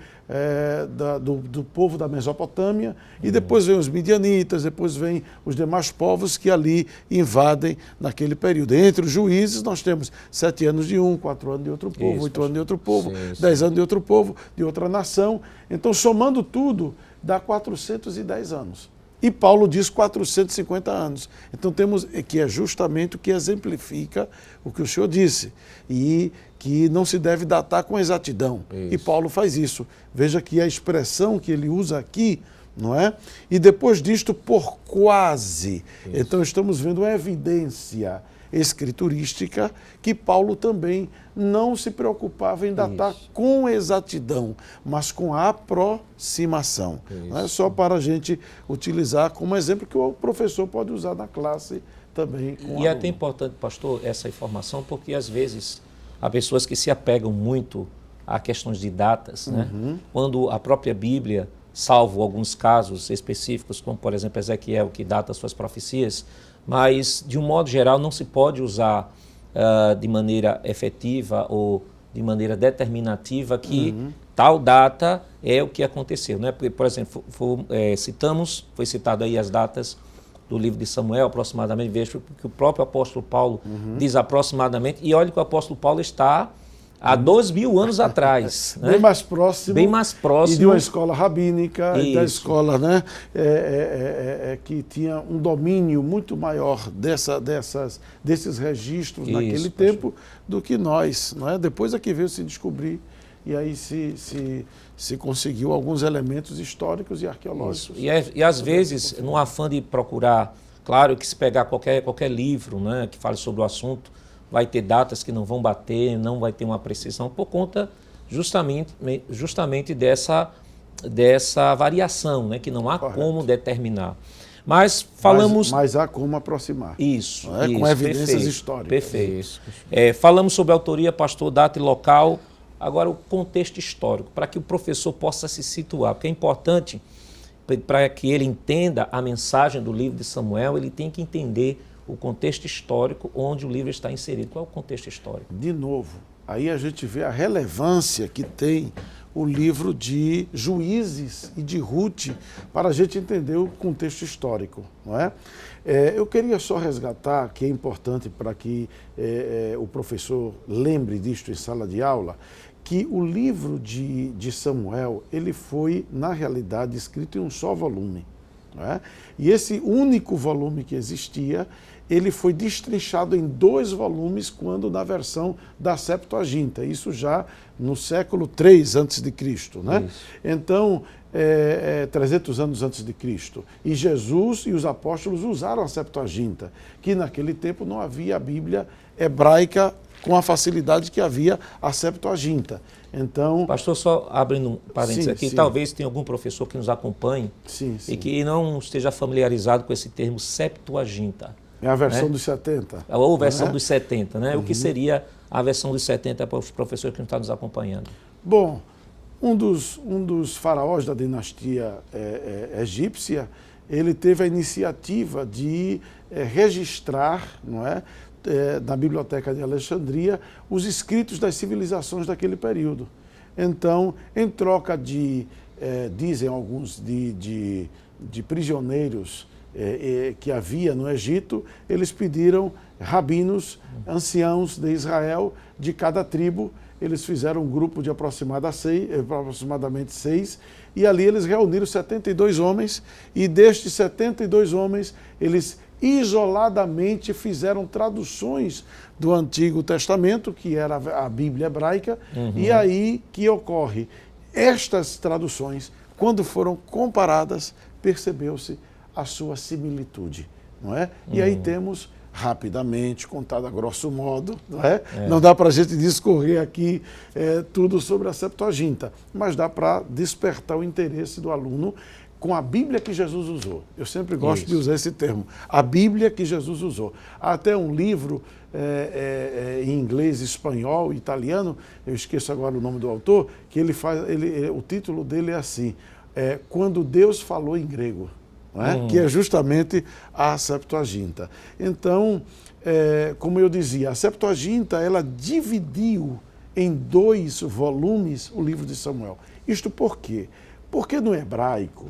do povo da Mesopotâmia, e depois vem os midianitas, depois vem os demais povos que ali invadem naquele período. Entre os juízes nós temos 7 anos de um, 4 anos de outro povo, 8 anos de outro povo, 10 anos de outro povo, de outra nação. Então, somando tudo, dá 410 anos. E Paulo diz 450 anos. Então temos que é justamente o que exemplifica o que o senhor disse, e que não se deve datar com exatidão. Isso. E Paulo faz isso. Veja que a expressão que ele usa aqui, não é? E depois disto, por quase. Isso. Então estamos vendo uma evidência escriturística que Paulo também não se preocupava em datar com exatidão, mas com aproximação. Não é só para a gente utilizar como exemplo que o professor pode usar na classe também. E é até importante, pastor, essa informação, porque às vezes há pessoas que se apegam muito a questões de datas, né? Quando a própria Bíblia, salvo alguns casos específicos, como por exemplo Ezequiel, que data suas profecias, mas de um modo geral não se pode usar de maneira efetiva ou de maneira determinativa que tal data é o que aconteceu, né? Porque, por exemplo, foi citado aí as datas do livro de Samuel, aproximadamente, vejo que o próprio apóstolo Paulo diz aproximadamente, e olha que o apóstolo Paulo está há 2000 anos atrás. Né? Bem mais próximo. Bem mais próximo. E de uma escola rabínica, e da escola, né, que tinha um domínio muito maior desses registros naquele tempo do que nós. Não é? Depois é que veio se descobrir, e aí se conseguiu alguns elementos históricos e arqueológicos. E às vezes, no afã de procurar, claro que se pegar qualquer livro, né, que fale sobre o assunto, vai ter datas que não vão bater, não vai ter uma precisão, por conta justamente dessa variação, né, que não há como determinar. Mas falamos... Mas há como aproximar. Isso. Isso, com evidências históricas. Perfeito. Falamos sobre a autoria, pastor, data e local. Agora, o contexto histórico, para que o professor possa se situar, porque é importante, para que ele entenda a mensagem do livro de Samuel, ele tem que entender o contexto histórico onde o livro está inserido. Qual é o contexto histórico? De novo, aí a gente vê a relevância que tem o livro de Juízes e de Ruth para a gente entender o contexto histórico, não é? Eu queria só resgatar, que é importante para que o professor lembre disto em sala de aula, que o livro de Samuel, ele foi, na realidade, escrito em um só volume, não é? E esse único volume que existia, ele foi destrinchado em 2 volumes quando na versão da Septuaginta, isso já no século III a.C., né? Então, 300 anos antes de Cristo. E Jesus e os apóstolos usaram a Septuaginta, que naquele tempo não havia a Bíblia hebraica com a facilidade que havia a Septuaginta. Então, pastor, só abrindo um parênteses aqui, sim. Talvez tenha algum professor que nos acompanhe e que não esteja familiarizado com esse termo Septuaginta. É a versão dos 70. Ou versão dos 70, né? O que seria a versão dos 70 para os professores que não estão nos acompanhando? Bom, um dos faraós da dinastia egípcia, ele teve a iniciativa de registrar, não é, na Biblioteca de Alexandria, os escritos das civilizações daquele período. Então, em troca de, dizem alguns, de prisioneiros que havia no Egito, eles pediram rabinos, anciãos de Israel, de cada tribo. Eles fizeram um grupo de aproximadamente 6, e ali eles reuniram 72 homens, e destes 72 homens, eles isoladamente fizeram traduções do Antigo Testamento, que era a Bíblia hebraica, e aí que ocorre. Estas traduções, quando foram comparadas, percebeu-se a sua similitude, não é? E aí temos, rapidamente, contado a grosso modo, não é? Não dá para a gente discorrer aqui tudo sobre a Septuaginta, mas dá para despertar o interesse do aluno com a Bíblia que Jesus usou. Eu sempre gosto de usar esse termo, a Bíblia que Jesus usou. Há até um livro em inglês, espanhol, italiano, eu esqueço agora o nome do autor, que o título dele é assim, Quando Deus Falou em Grego. Não é? Que é justamente a Septuaginta. Então, como eu dizia, a Septuaginta, ela dividiu em 2 volumes o livro de Samuel. Isto por quê? Porque no hebraico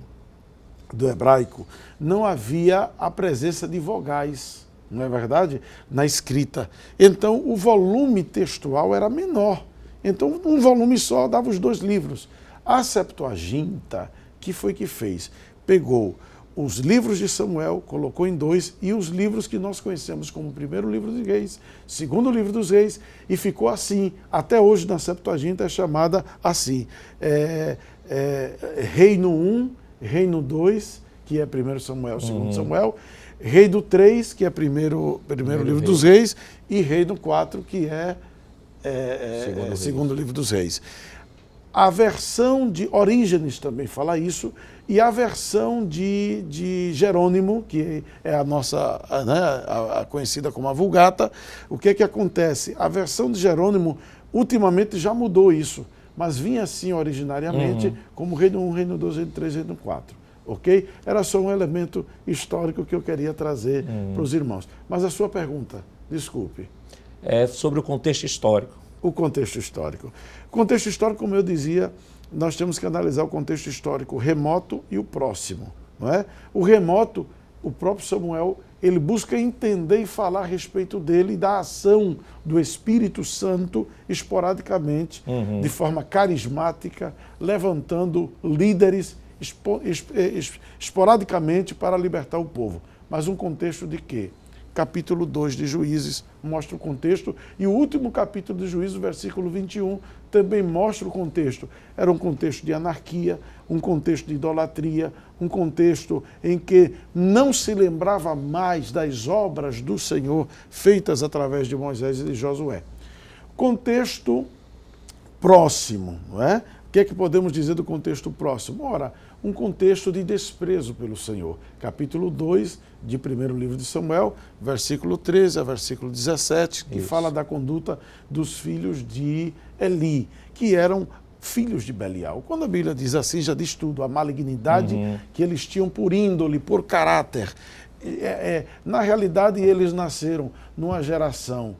não havia a presença de vogais, não é verdade? Na escrita. Então, o volume textual era menor. Então, um volume só dava os 2 livros. A Septuaginta, que foi que fez? Pegou os livros de Samuel, colocou em 2, e os livros que nós conhecemos como o primeiro livro dos reis, segundo livro dos reis, e ficou assim. Até hoje na Septuaginta é chamada assim, Reino 1, Reino 2, que é 1 Samuel, 2 Samuel, Reino 3, que é primeiro livro dos reis, e Reino 4, que é segundo livro dos reis. A versão de Orígenes também fala isso, e a versão de Jerônimo, que é a nossa, a conhecida como a Vulgata, o que é que acontece? A versão de Jerônimo, ultimamente, já mudou isso, mas vinha assim originariamente como Reino 1, Reino 2, Reino 3, Reino 4. Ok? Era só um elemento histórico que eu queria trazer para os irmãos. Mas a sua pergunta, desculpe. É sobre o contexto histórico. O contexto histórico. O contexto histórico, como eu dizia, nós temos que analisar o contexto histórico remoto e o próximo, não é? O remoto, o próprio Samuel, ele busca entender e falar a respeito dele e da ação do Espírito Santo esporadicamente, de forma carismática, levantando líderes esporadicamente para libertar o povo. Mas um contexto de quê? Capítulo 2 de Juízes mostra o contexto, e o último capítulo de Juízes, versículo 21, também mostra o contexto. Era um contexto de anarquia, um contexto de idolatria, um contexto em que não se lembrava mais das obras do Senhor feitas através de Moisés e de Josué. Contexto próximo, não é? O que é que podemos dizer do contexto próximo? Ora, um contexto de desprezo pelo Senhor. Capítulo 2 de 1º livro de Samuel, versículo 13 a versículo 17, que fala da conduta dos filhos de Eli, que eram filhos de Belial. Quando a Bíblia diz assim, já diz tudo, a malignidade que eles tinham por índole, por caráter. Na realidade, eles nasceram numa geração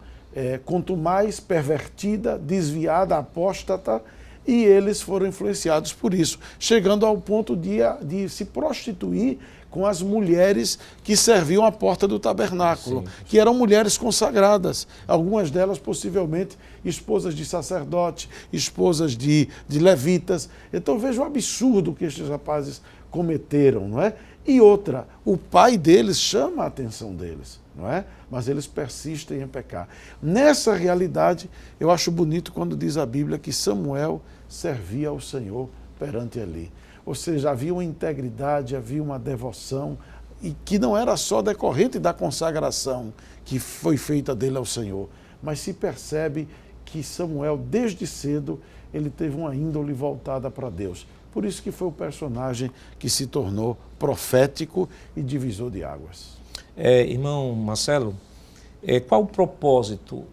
quanto mais pervertida, desviada, apóstata, e eles foram influenciados por isso, chegando ao ponto de se prostituir com as mulheres que serviam à porta do tabernáculo, que eram mulheres consagradas, algumas delas possivelmente esposas de sacerdote, esposas de levitas. Então veja o absurdo que estes rapazes cometeram, não é? E outra, o pai deles chama a atenção deles, não é? Mas eles persistem em pecar. Nessa realidade, eu acho bonito quando diz a Bíblia que Samuel servia ao Senhor perante Eli. Ou seja, havia uma integridade, havia uma devoção, e que não era só decorrente da consagração que foi feita dele ao Senhor, mas se percebe que Samuel, desde cedo, ele teve uma índole voltada para Deus. Por isso que foi o personagem que se tornou profético e divisor de águas. Irmão Marcelo, qual o propósito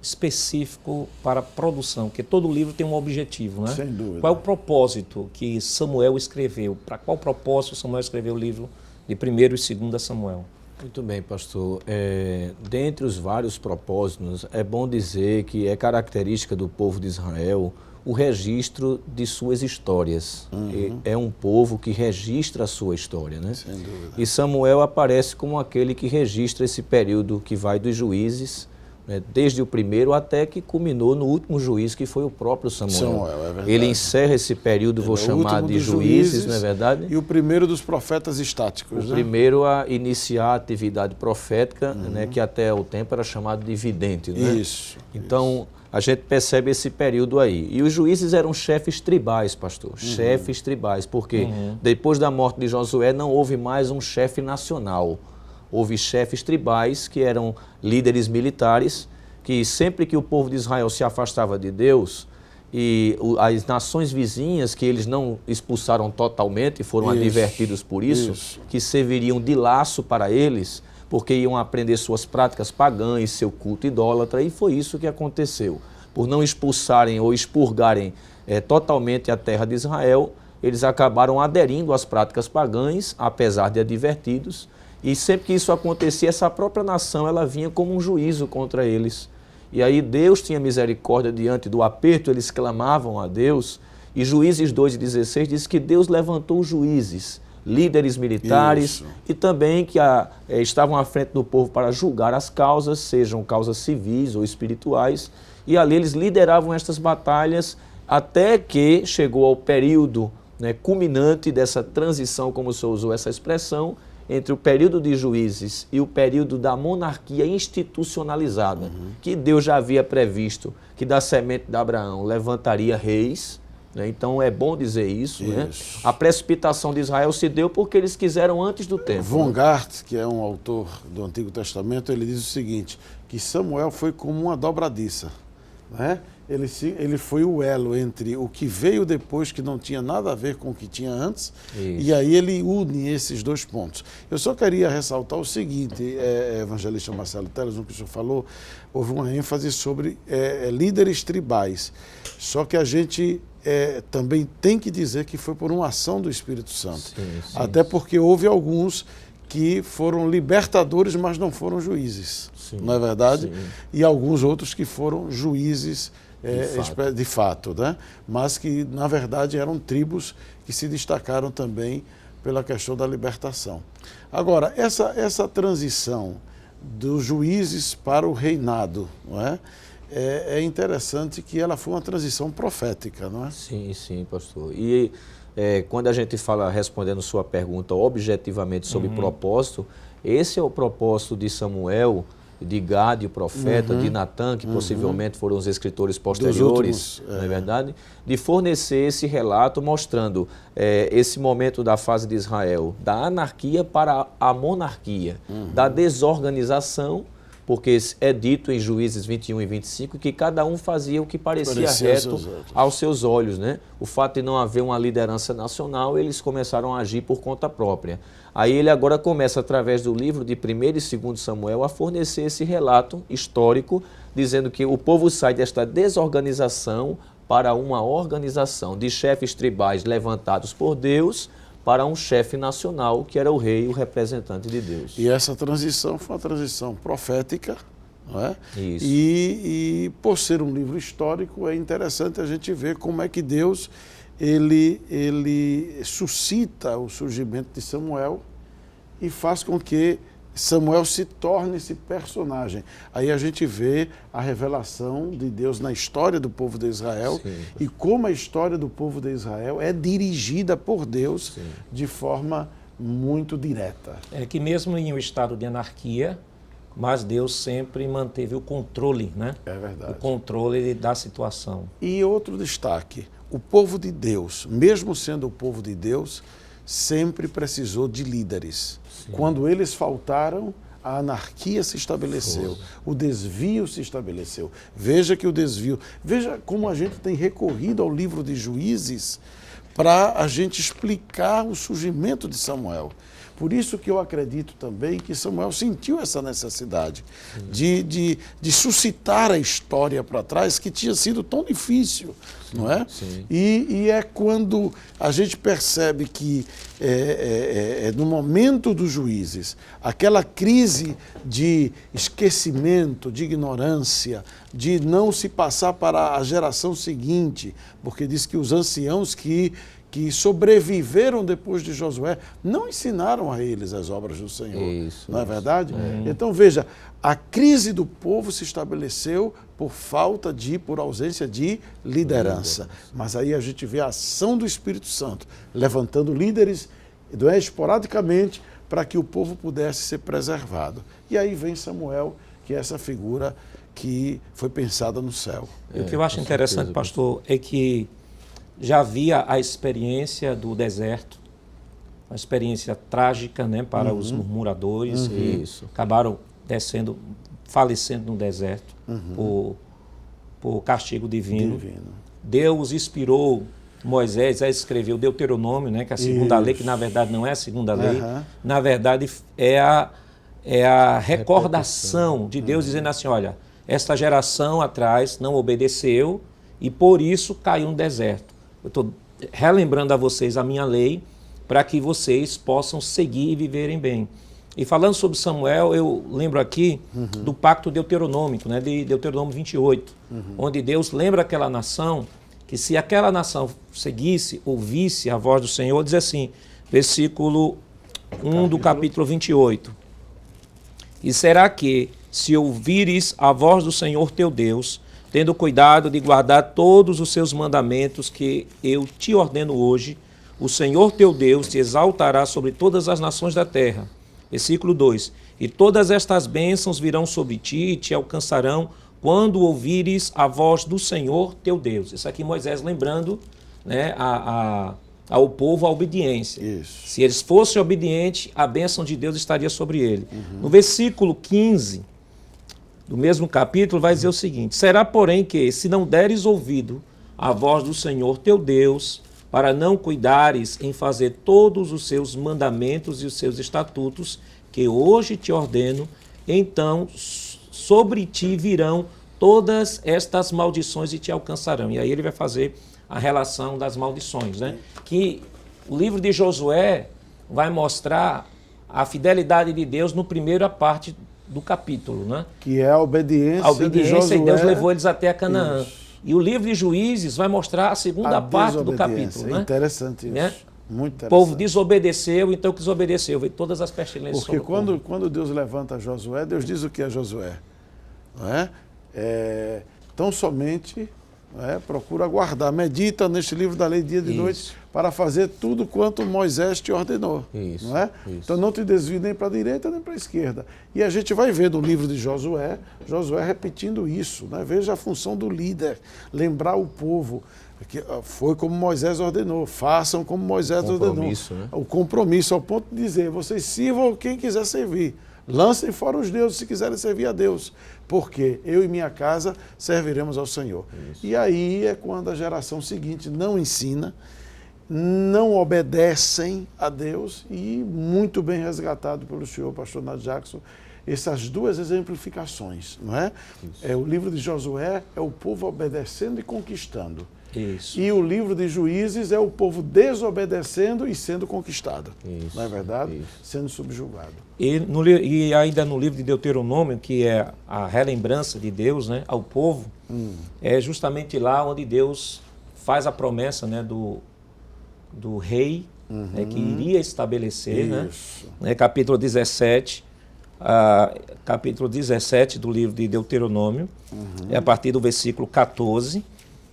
específico para a produção? Porque todo livro tem um objetivo, né? Sem dúvida. Qual é o propósito que Samuel escreveu? Para qual propósito Samuel escreveu o livro de 1º e 2º Samuel? Muito bem, pastor. Dentre os vários propósitos, é bom dizer que é característica do povo de Israel o registro de suas histórias. É um povo que registra a sua história, né? Sem dúvida. E Samuel aparece como aquele que registra esse período que vai dos juízes, né, desde o primeiro até que culminou no último juiz, que foi o próprio Samuel. É verdade. Ele encerra esse período, vou chamar de juízes, não é verdade? E o primeiro dos profetas estáticos. O primeiro a iniciar a atividade profética, né, que até o tempo era chamado de vidente. Né? Isso. Então, a gente percebe esse período aí. E os juízes eram chefes tribais, pastor. Chefes tribais, porque depois da morte de Josué não houve mais um chefe nacional. Houve chefes tribais que eram líderes militares, que sempre que o povo de Israel se afastava de Deus, e as nações vizinhas, que eles não expulsaram totalmente, foram advertidos por isso, que serviriam de laço para eles, porque iam aprender suas práticas pagãs, seu culto idólatra, e foi isso que aconteceu. Por não expulsarem ou expurgarem totalmente a terra de Israel, eles acabaram aderindo às práticas pagãs, apesar de advertidos, e sempre que isso acontecia, essa própria nação ela vinha como um juízo contra eles. E aí Deus tinha misericórdia diante do aperto, eles clamavam a Deus, e Juízes 2:16 diz que Deus levantou juízes, líderes militares e também que estavam à frente do povo para julgar as causas, sejam causas civis ou espirituais, e ali eles lideravam estas batalhas até que chegou ao período, né, culminante dessa transição, como o senhor usou essa expressão, entre o período de juízes e o período da monarquia institucionalizada, que Deus já havia previsto que da semente de Abraão levantaria reis, né? Então é bom dizer isso. Né? A precipitação de Israel se deu porque eles quiseram antes do tempo. Von Gart, que é um autor do Antigo Testamento, ele diz o seguinte, que Samuel foi como uma dobradiça, né? Ele foi o elo entre o que veio depois, que não tinha nada a ver com o que tinha antes, e aí ele une esses dois pontos. Eu só queria ressaltar o seguinte, evangelista Marcelo Teles, no que o senhor falou, houve uma ênfase sobre líderes tribais, só que a gente também tem que dizer que foi por uma ação do Espírito Santo, até porque houve alguns que foram libertadores, mas não foram juízes, não é verdade? E alguns outros que foram juízes de fato, né? Mas que, na verdade, eram tribos que se destacaram também pela questão da libertação. Agora, essa transição dos juízes para o reinado, não é? É interessante que ela foi uma transição profética, não é? Sim, pastor. E quando a gente fala, respondendo sua pergunta objetivamente sobre propósito, esse é o propósito de Samuel, de Gade, o profeta, de Natã, que possivelmente foram os escritores posteriores, não é verdade? De fornecer esse relato mostrando esse momento da fase de Israel, da anarquia para a monarquia, da desorganização, porque é dito em Juízes 21 e 25 que cada um fazia o que parecia reto aos seus olhos, né? O fato de não haver uma liderança nacional, eles começaram a agir por conta própria. Aí ele agora começa, através do livro de 1º e 2º Samuel, a fornecer esse relato histórico, dizendo que o povo sai desta desorganização para uma organização de chefes tribais levantados por Deus para um chefe nacional, que era o rei, o representante de Deus. E essa transição foi uma transição profética, não é? Isso. E por ser um livro histórico, é interessante a gente ver como é que Deus ele suscita o surgimento de Samuel e faz com que Samuel se torne esse personagem. Aí a gente vê a revelação de Deus na história do povo de Israel. Sim. E como a história do povo de Israel é dirigida por Deus. Sim. De forma muito direta. É que mesmo em um estado de anarquia, mas Deus sempre manteve o controle, né? É verdade. O controle da situação. E outro destaque, o povo de Deus, mesmo sendo o povo de Deus, sempre precisou de líderes. Sim. Quando eles faltaram, a anarquia se estabeleceu, o desvio se estabeleceu. Veja que o desvio... Veja como a gente tem recorrido ao livro de Juízes para a gente explicar o surgimento de Samuel. Por isso que eu acredito também que Samuel sentiu essa necessidade de suscitar a história para trás, que tinha sido tão difícil, não é? Sim. E é quando a gente percebe que, no momento dos Juízes, aquela crise de esquecimento, de ignorância, de não se passar para a geração seguinte, porque diz que os anciãos que sobreviveram depois de Josué, não ensinaram a eles as obras do Senhor. Isso, não é verdade? Então, veja, a crise do povo se estabeleceu por ausência de liderança. Mas aí a gente vê a ação do Espírito Santo, levantando líderes, esporadicamente, para que o povo pudesse ser preservado. E aí vem Samuel, que é essa figura que foi pensada no céu. E o que eu acho interessante, pastor, é que já havia a experiência do deserto, uma experiência trágica, né, para os murmuradores que acabaram falecendo no deserto por castigo divino. Deus inspirou Moisés a escrever o Deuteronômio, né, que é a segunda lei, que na verdade não é a segunda lei, na verdade é a recordação de Deus dizendo assim, olha, esta geração atrás não obedeceu e por isso caiu no deserto. Eu estou relembrando a vocês a minha lei para que vocês possam seguir e viverem bem. E falando sobre Samuel, eu lembro aqui do pacto deuteronômico, né, de Deuteronômio 28, onde Deus lembra aquela nação que se aquela nação seguisse, ouvisse a voz do Senhor, diz assim, versículo 1 do capítulo 28. E será que, se ouvires a voz do Senhor teu Deus, tendo cuidado de guardar todos os seus mandamentos que eu te ordeno hoje, o Senhor teu Deus te exaltará sobre todas as nações da terra. Versículo 2. E todas estas bênçãos virão sobre ti e te alcançarão quando ouvires a voz do Senhor teu Deus. Isso aqui Moisés lembrando, né, ao povo a obediência. Isso. Se eles fossem obedientes, a bênção de Deus estaria sobre ele. No versículo 15... do mesmo capítulo, vai dizer o seguinte, será, porém, que, se não deres ouvido à voz do Senhor teu Deus, para não cuidares em fazer todos os seus mandamentos e os seus estatutos, que hoje te ordeno, então sobre ti virão todas estas maldições e te alcançarão. E aí ele vai fazer a relação das maldições, né? Que o livro de Josué vai mostrar a fidelidade de Deus no primeira parte do capítulo, né? Que é a obediência, de Josué, e Deus levou eles até a Canaã. Isso. E o livro de Juízes vai mostrar a segunda parte do capítulo. É né? interessante isso. Né? Muito interessante. O povo desobedeceu, então que desobedeceu, veio todas as pestilências sobre o povo. Porque quando Deus levanta Josué, Deus diz o que é Josué. Não é? Tão somente procura guardar, medita neste livro da lei dia e noite para fazer tudo quanto Moisés te ordenou. Isso, não é? Isso. Então não te desvie nem para a direita nem para a esquerda. E a gente vai ver no livro de Josué repetindo isso. Né? Veja a função do líder, lembrar o povo. Que foi como Moisés ordenou, façam como Moisés ordenou. Né? O compromisso, ao ponto de dizer, vocês sirvam quem quiser servir. Lancem fora os deuses se quiserem servir a Deus, porque eu e minha casa serviremos ao Senhor. Isso. E aí é quando a geração seguinte não ensina, não obedecem a Deus, e muito bem resgatado pelo senhor pastor Nath Jackson, essas duas exemplificações, não é? O livro de Josué é o povo obedecendo e conquistando. Isso. E o livro de Juízes é o povo desobedecendo e sendo conquistado. Isso, não é verdade? isso. Sendo subjugado. E ainda no livro de Deuteronômio, que é a relembrança de Deus, né, ao povo, é justamente lá onde Deus faz a promessa, né, do rei, né, que iria estabelecer, né, capítulo 17, capítulo 17 do livro de Deuteronômio, é a partir do versículo 14,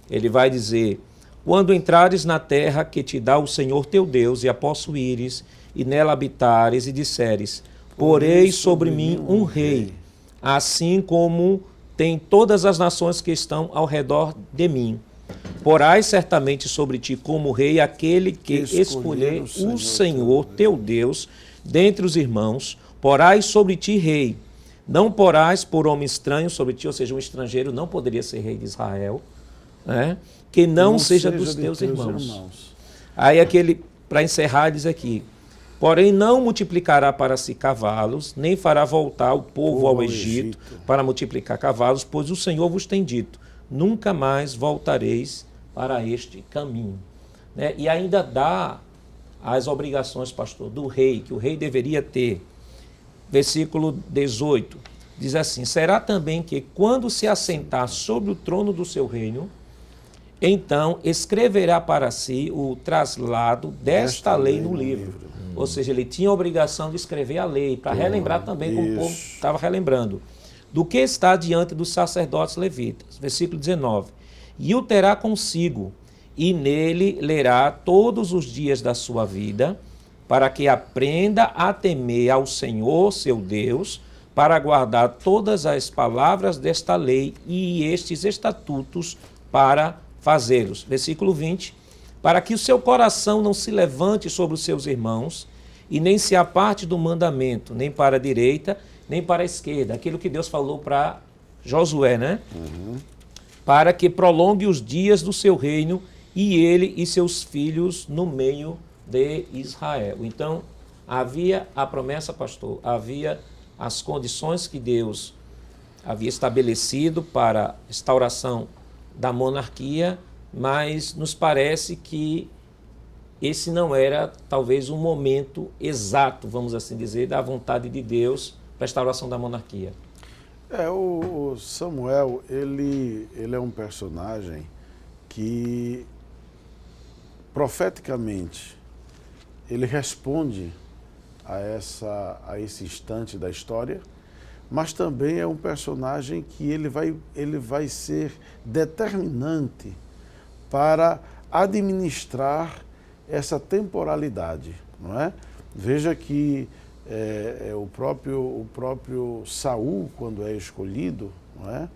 ele vai dizer: quando entrares na terra que te dá o Senhor teu Deus e a possuíres, e nela habitares, e disseres: porei sobre mim um rei, assim como tem todas as nações que estão ao redor de mim. Porás certamente sobre ti como rei aquele que escolher o Senhor teu Deus dentre os irmãos, porás sobre ti rei. Não porás por homem estranho sobre ti, ou seja, um estrangeiro não poderia ser rei de Israel, né? Que não seja dos teus irmãos. Aí para encerrar, diz aqui: porém não multiplicará para si cavalos, nem fará voltar o povo ao Egito para multiplicar cavalos, pois o Senhor vos tem dito: nunca mais voltareis para este caminho. Né? E ainda dá as obrigações, pastor, do rei, que o rei deveria ter. Versículo 18, diz assim: será também que quando se assentar sobre o trono do seu reino, então escreverá para si o traslado desta lei no livro. Ou seja, ele tinha a obrigação de escrever a lei, para relembrar também, como o povo estava relembrando, do que está diante dos sacerdotes levitas. Versículo 19. E o terá consigo, e nele lerá todos os dias da sua vida, para que aprenda a temer ao Senhor, seu Deus, para guardar todas as palavras desta lei e estes estatutos para fazê-los. Versículo 20. Para que o seu coração não se levante sobre os seus irmãos, e nem se aparte do mandamento, nem para a direita, nem para a esquerda. Aquilo que Deus falou para Josué, né? Para que prolongue os dias do seu reino, e ele e seus filhos no meio de Israel. Então, havia a promessa, pastor, havia as condições que Deus havia estabelecido para a restauração da monarquia, mas nos parece que esse não era, talvez, um momento exato, vamos assim dizer, da vontade de Deus para a restauração da monarquia. O Samuel, ele é um personagem que, profeticamente, ele responde a esse instante da história, mas também é um personagem que ele vai ser determinante para administrar essa temporalidade, não é? Veja que o próprio Saul, quando é escolhido, não é?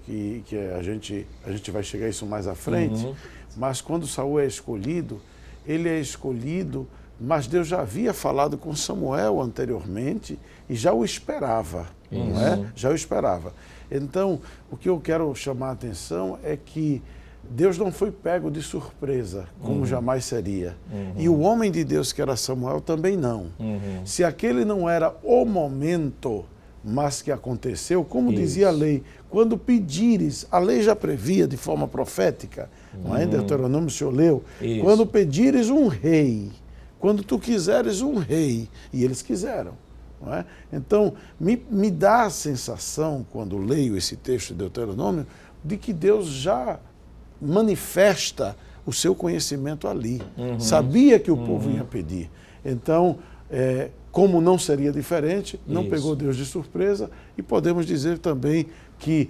Que a gente vai chegar a isso mais à frente, mas quando Saul é escolhido, ele é escolhido, mas Deus já havia falado com Samuel anteriormente e já o esperava, não é? Já o esperava. Então, o que eu quero chamar a atenção é que Deus não foi pego de surpresa, como jamais seria. E o homem de Deus, que era Samuel, também não. Se aquele não era o momento, mas que aconteceu, como dizia a lei, quando pedires, a lei já previa de forma profética, não é? Em Deuteronômio o senhor leu, quando pedires um rei, quando tu quiseres um rei, e eles quiseram. Não é? Então, me dá a sensação, quando leio esse texto de Deuteronômio, de que Deus já manifesta o seu conhecimento ali. Sabia que o povo ia pedir. Então, como não seria diferente, não pegou Deus de surpresa, e podemos dizer também que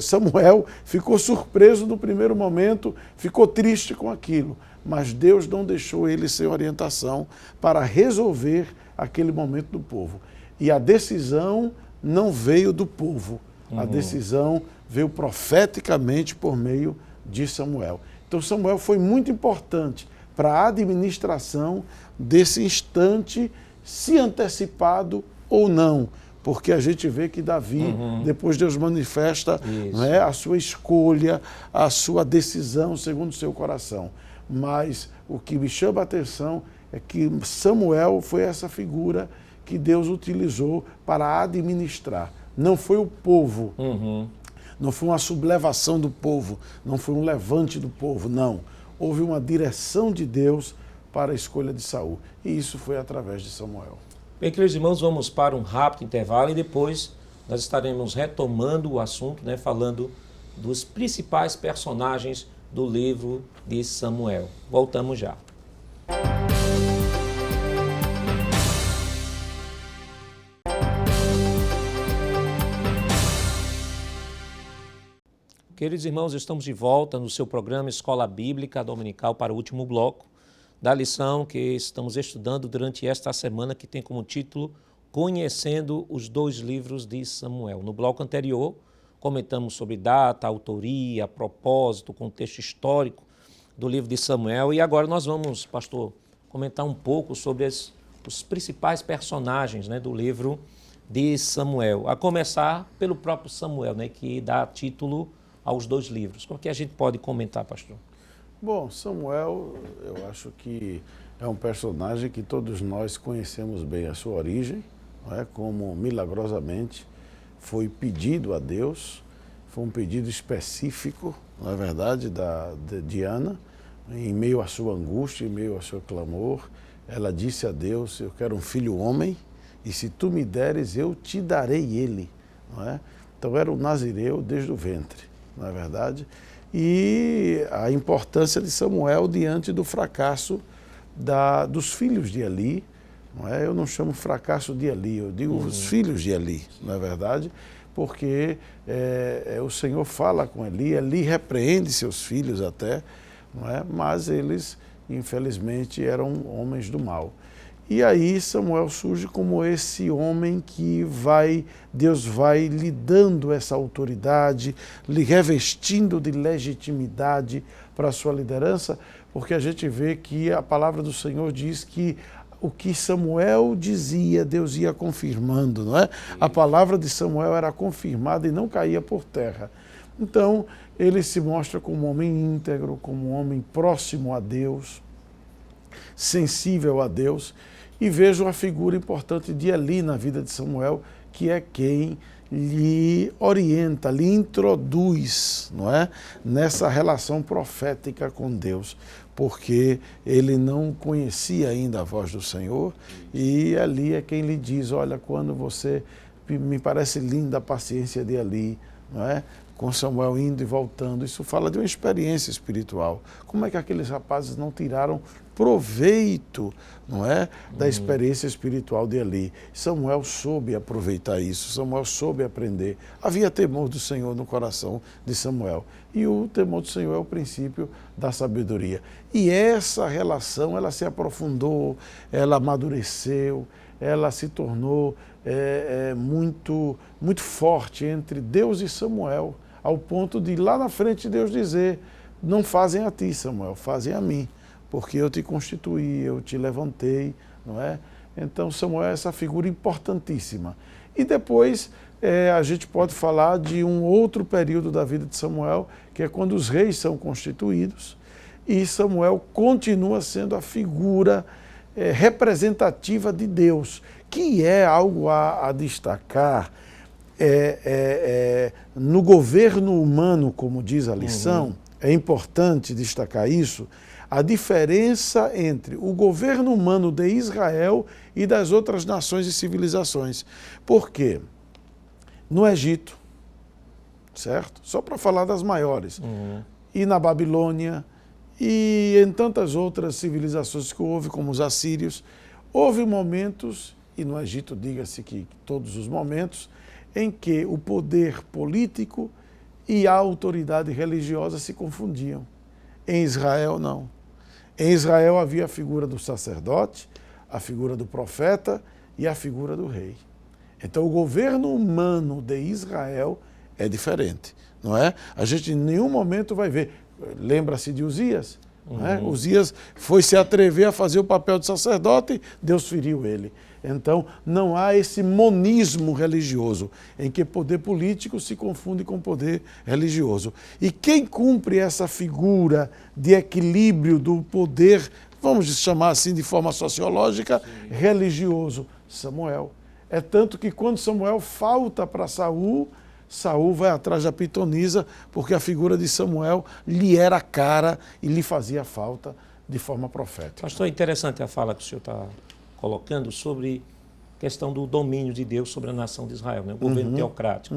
Samuel ficou surpreso no primeiro momento, ficou triste com aquilo, mas Deus não deixou ele sem orientação para resolver aquele momento do povo. E a decisão não veio do povo, a decisão veio profeticamente por meio de Samuel. Então Samuel foi muito importante para a administração desse instante, se antecipado ou não, porque a gente vê que Davi, depois Deus manifesta, não é, a sua escolha, a sua decisão segundo o seu coração. Mas o que me chama a atenção é que Samuel foi essa figura que Deus utilizou para administrar. Não foi o povo, não foi uma sublevação do povo, não foi um levante do povo, não. Houve uma direção de Deus para a escolha de Saul. E isso foi através de Samuel. Bem, queridos irmãos, vamos para um rápido intervalo e depois nós estaremos retomando o assunto, né, falando dos principais personagens do livro de Samuel. Voltamos já. Queridos irmãos, estamos de volta no seu programa Escola Bíblica Dominical para o último bloco da lição que estamos estudando durante esta semana, que tem como título Conhecendo os dois livros de Samuel. No bloco anterior, comentamos sobre data, autoria, propósito, contexto histórico do livro de Samuel e agora nós vamos, pastor, comentar um pouco sobre os principais personagens, né, do livro de Samuel, a começar pelo próprio Samuel, né, que dá título aos dois livros. Como que a gente pode comentar, pastor? Bom, Samuel, eu acho que é um personagem que todos nós conhecemos bem a sua origem, não é? Como milagrosamente foi pedido a Deus, foi um pedido específico, na verdade, de Ana, em meio à sua angústia, em meio ao seu clamor. Ela disse a Deus: eu quero um filho homem, e se tu me deres, eu te darei ele. Não é? Então era um nazireu desde o ventre, não é verdade? E a importância de Samuel diante do fracasso dos filhos de Eli, não é? Eu não chamo fracasso de Eli, eu digo os filhos de Eli, não é verdade? Porque o Senhor fala com Eli, Eli repreende seus filhos até, não é? Mas eles, infelizmente, eram homens do mal. E aí Samuel surge como esse homem que Deus vai lhe dando essa autoridade, lhe revestindo de legitimidade para a sua liderança, porque a gente vê que a palavra do Senhor diz que o que Samuel dizia, Deus ia confirmando, não é? A palavra de Samuel era confirmada e não caía por terra. Então, ele se mostra como um homem íntegro, como um homem próximo a Deus, sensível a Deus. E vejo a figura importante de Eli na vida de Samuel, que é quem lhe orienta, lhe introduz, não é? Nessa relação profética com Deus, porque ele não conhecia ainda a voz do Senhor, e Eli é quem lhe diz: olha, quando você, me parece linda a paciência de Eli, não é? Com Samuel indo e voltando, isso fala de uma experiência espiritual. Como é que aqueles rapazes não tiraram proveito, não é, da experiência espiritual de Eli? Samuel soube aproveitar isso, Samuel soube aprender. Havia temor do Senhor no coração de Samuel. E o temor do Senhor é o princípio da sabedoria. E essa relação, ela se aprofundou, ela amadureceu, ela se tornou muito, muito forte entre Deus e Samuel, ao ponto de lá na frente Deus dizer: não fazem a ti, Samuel, fazem a mim, porque eu te constituí, eu te levantei, não é? Então Samuel é essa figura importantíssima. E depois a gente pode falar de um outro período da vida de Samuel, que é quando os reis são constituídos, e Samuel continua sendo a figura representativa de Deus, que é algo a destacar. No governo humano, como diz a lição, é importante destacar isso, a diferença entre o governo humano de Israel e das outras nações e civilizações. Por quê? No Egito, certo? Só para falar das maiores, e na Babilônia, e em tantas outras civilizações que houve, como os assírios, houve momentos, e no Egito diga-se que todos os momentos, em que o poder político e a autoridade religiosa se confundiam. Em Israel, não. Em Israel havia a figura do sacerdote, a figura do profeta e a figura do rei. Então o governo humano de Israel é diferente, não é? A gente em nenhum momento vai ver. Lembra-se de Uzias? Não é? Uzias foi se atrever a fazer o papel de sacerdote, Deus feriu ele. Então, não há esse monismo religioso, em que poder político se confunde com poder religioso. E quem cumpre essa figura de equilíbrio do poder, vamos chamar assim de forma sociológica, religioso, Samuel. É tanto que quando Samuel falta para Saul, Saul vai atrás da pitonisa, porque a figura de Samuel lhe era cara e lhe fazia falta de forma profética. Pastor, é interessante a fala que o senhor está colocando sobre a questão do domínio de Deus sobre a nação de Israel, né? O governo teocrático.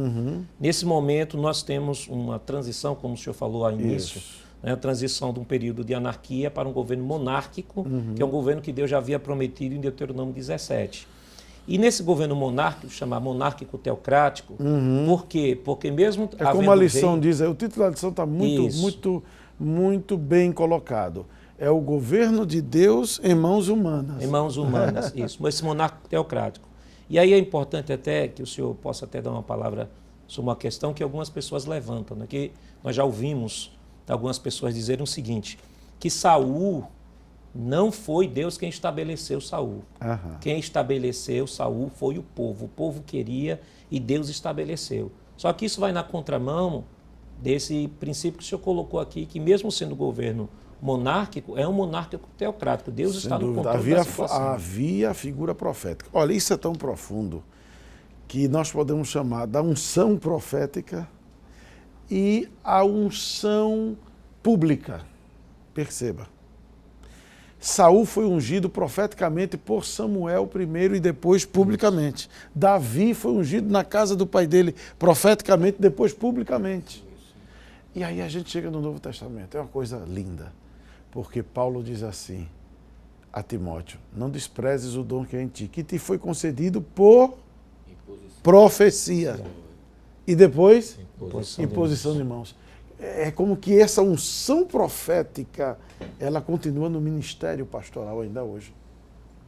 Nesse momento, nós temos uma transição, como o senhor falou ao início, né? A transição de um período de anarquia para um governo monárquico, que é um governo que Deus já havia prometido em Deuteronômio 17. E nesse governo monárquico, chamado monárquico teocrático, por quê? Porque mesmo é como a lição diz, o título da lição está muito bem colocado. É o governo de Deus em mãos humanas. Em mãos humanas, isso. Mas esse monárquico teocrático. E aí é importante até que o senhor possa até dar uma palavra sobre uma questão que algumas pessoas levantam, né? Que nós já ouvimos algumas pessoas dizerem o seguinte, que Saul não foi Deus quem estabeleceu Saul. Quem estabeleceu Saul foi o povo queria e Deus estabeleceu. Só que isso vai na contramão desse princípio que o senhor colocou aqui, que mesmo sendo governo monárquico, é um monárquico teocrático. Deus está no controle da situação. Havia a figura profética. Olha, isso é tão profundo que nós podemos chamar da unção profética e a unção pública. Perceba. Saul foi ungido profeticamente por Samuel primeiro e depois publicamente. Davi foi ungido na casa do pai dele profeticamente, depois publicamente. E aí a gente chega no Novo Testamento. É uma coisa linda, porque Paulo diz assim a Timóteo, não desprezes o dom que é em ti, que te foi concedido por profecia. E depois, imposição de mãos. É como que essa unção profética, ela continua no ministério pastoral ainda hoje.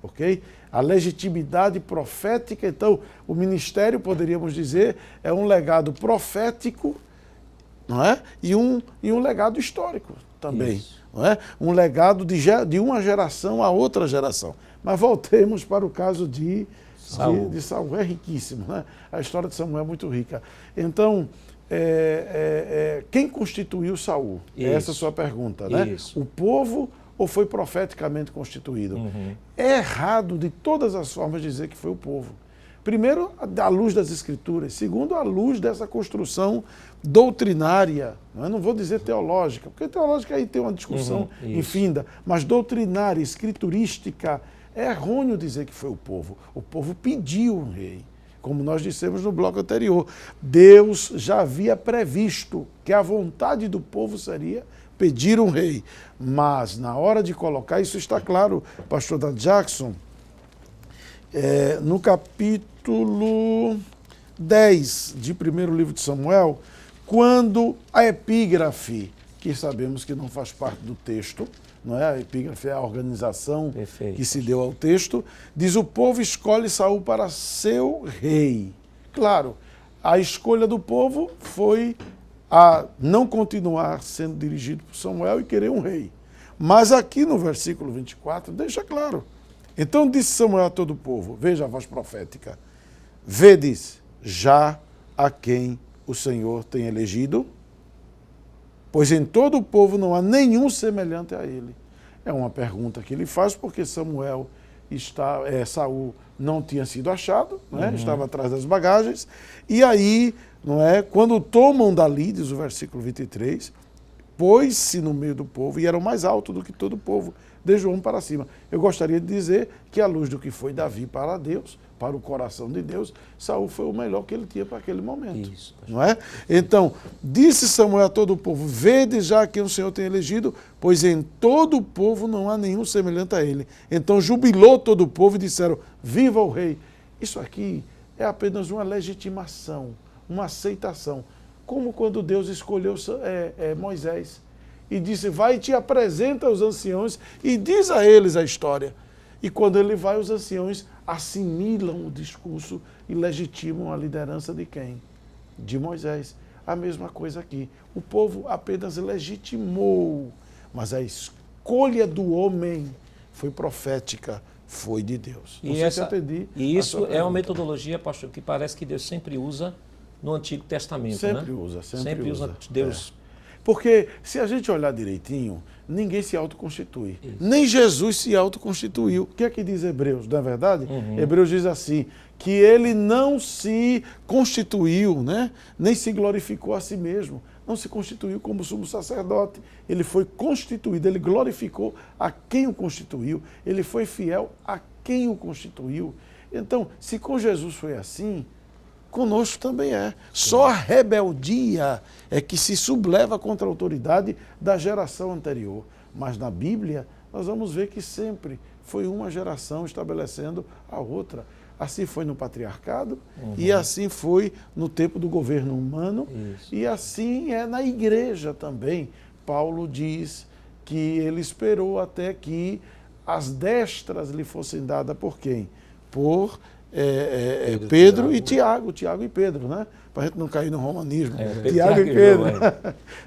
Ok? A legitimidade profética, então, o ministério, poderíamos dizer, é um legado profético, não é? E um legado histórico também. Não é? Um legado de uma geração a outra geração. Mas voltemos para o caso de Saul. É riquíssimo, né? A história de Samuel é muito rica. Então, quem constituiu Saul? Essa é a sua pergunta, né? Isso. O povo ou foi profeticamente constituído? É errado de todas as formas dizer que foi o povo. Primeiro, à luz das Escrituras. Segundo, à luz dessa construção doutrinária. Não vou dizer teológica, porque teológica aí tem uma discussão infinda, mas doutrinária, escriturística, é errôneo dizer que foi o povo. O povo pediu um rei. Como nós dissemos no bloco anterior, Deus já havia previsto que a vontade do povo seria pedir um rei. Mas, na hora de colocar, isso está claro, pastor Dan Jackson, no capítulo 10 de primeiro livro de Samuel, quando a epígrafe, que sabemos que não faz parte do texto, não é? A epígrafe é a organização que se deu ao texto, diz: o povo escolhe Saul para seu rei. Claro, a escolha do povo foi a não continuar sendo dirigido por Samuel e querer um rei. Mas aqui no versículo 24 deixa claro. Então disse Samuel a todo o povo, veja a voz profética, vedes já a quem o Senhor tem elegido? Pois em todo o povo não há nenhum semelhante a ele. É uma pergunta que ele faz porque Saul não tinha sido achado, né? Estava atrás das bagagens. E aí, não é, quando tomam dali, diz o versículo 23, pôs-se no meio do povo e era o mais alto do que todo o povo, de João para cima. Eu gostaria de dizer que, à luz do que foi Davi para Deus, para o coração de Deus, Saul foi o melhor que ele tinha para aquele momento. Isso, não é? Então, disse Samuel a todo o povo, vede já quem o Senhor tem elegido, pois em todo o povo não há nenhum semelhante a ele. Então jubilou todo o povo e disseram, viva o rei. Isso aqui é apenas uma legitimação, uma aceitação. Como quando Deus escolheu Moisés e disse, vai e te apresenta aos anciãos e diz a eles a história. E quando ele vai, os anciãos assimilam o discurso e legitimam a liderança de quem? De Moisés. A mesma coisa aqui. O povo apenas legitimou, mas a escolha do homem foi profética, foi de Deus. E isso é uma metodologia, pastor, que parece que Deus sempre usa no Antigo Testamento. Sempre né? usa. Sempre usa Deus. Porque se a gente olhar direitinho, ninguém se autoconstitui. Nem Jesus se autoconstituiu. O que é que diz Hebreus, não é verdade? Hebreus diz assim, que ele não se constituiu, né? Nem se glorificou a si mesmo. Não se constituiu como sumo sacerdote. Ele foi constituído, ele glorificou a quem o constituiu. Ele foi fiel a quem o constituiu. Então, se com Jesus foi assim, conosco também é. Só a rebeldia é que se subleva contra a autoridade da geração anterior. Mas na Bíblia, nós vamos ver que sempre foi uma geração estabelecendo a outra. Assim foi no patriarcado e assim foi no tempo do governo humano. E assim é na igreja também. Paulo diz que ele esperou até que as destras lhe fossem dadas por quem? Por Pedro e Tiago. Tiago e Pedro, né? Para a gente não cair no romanismo. Tiago e Pedro.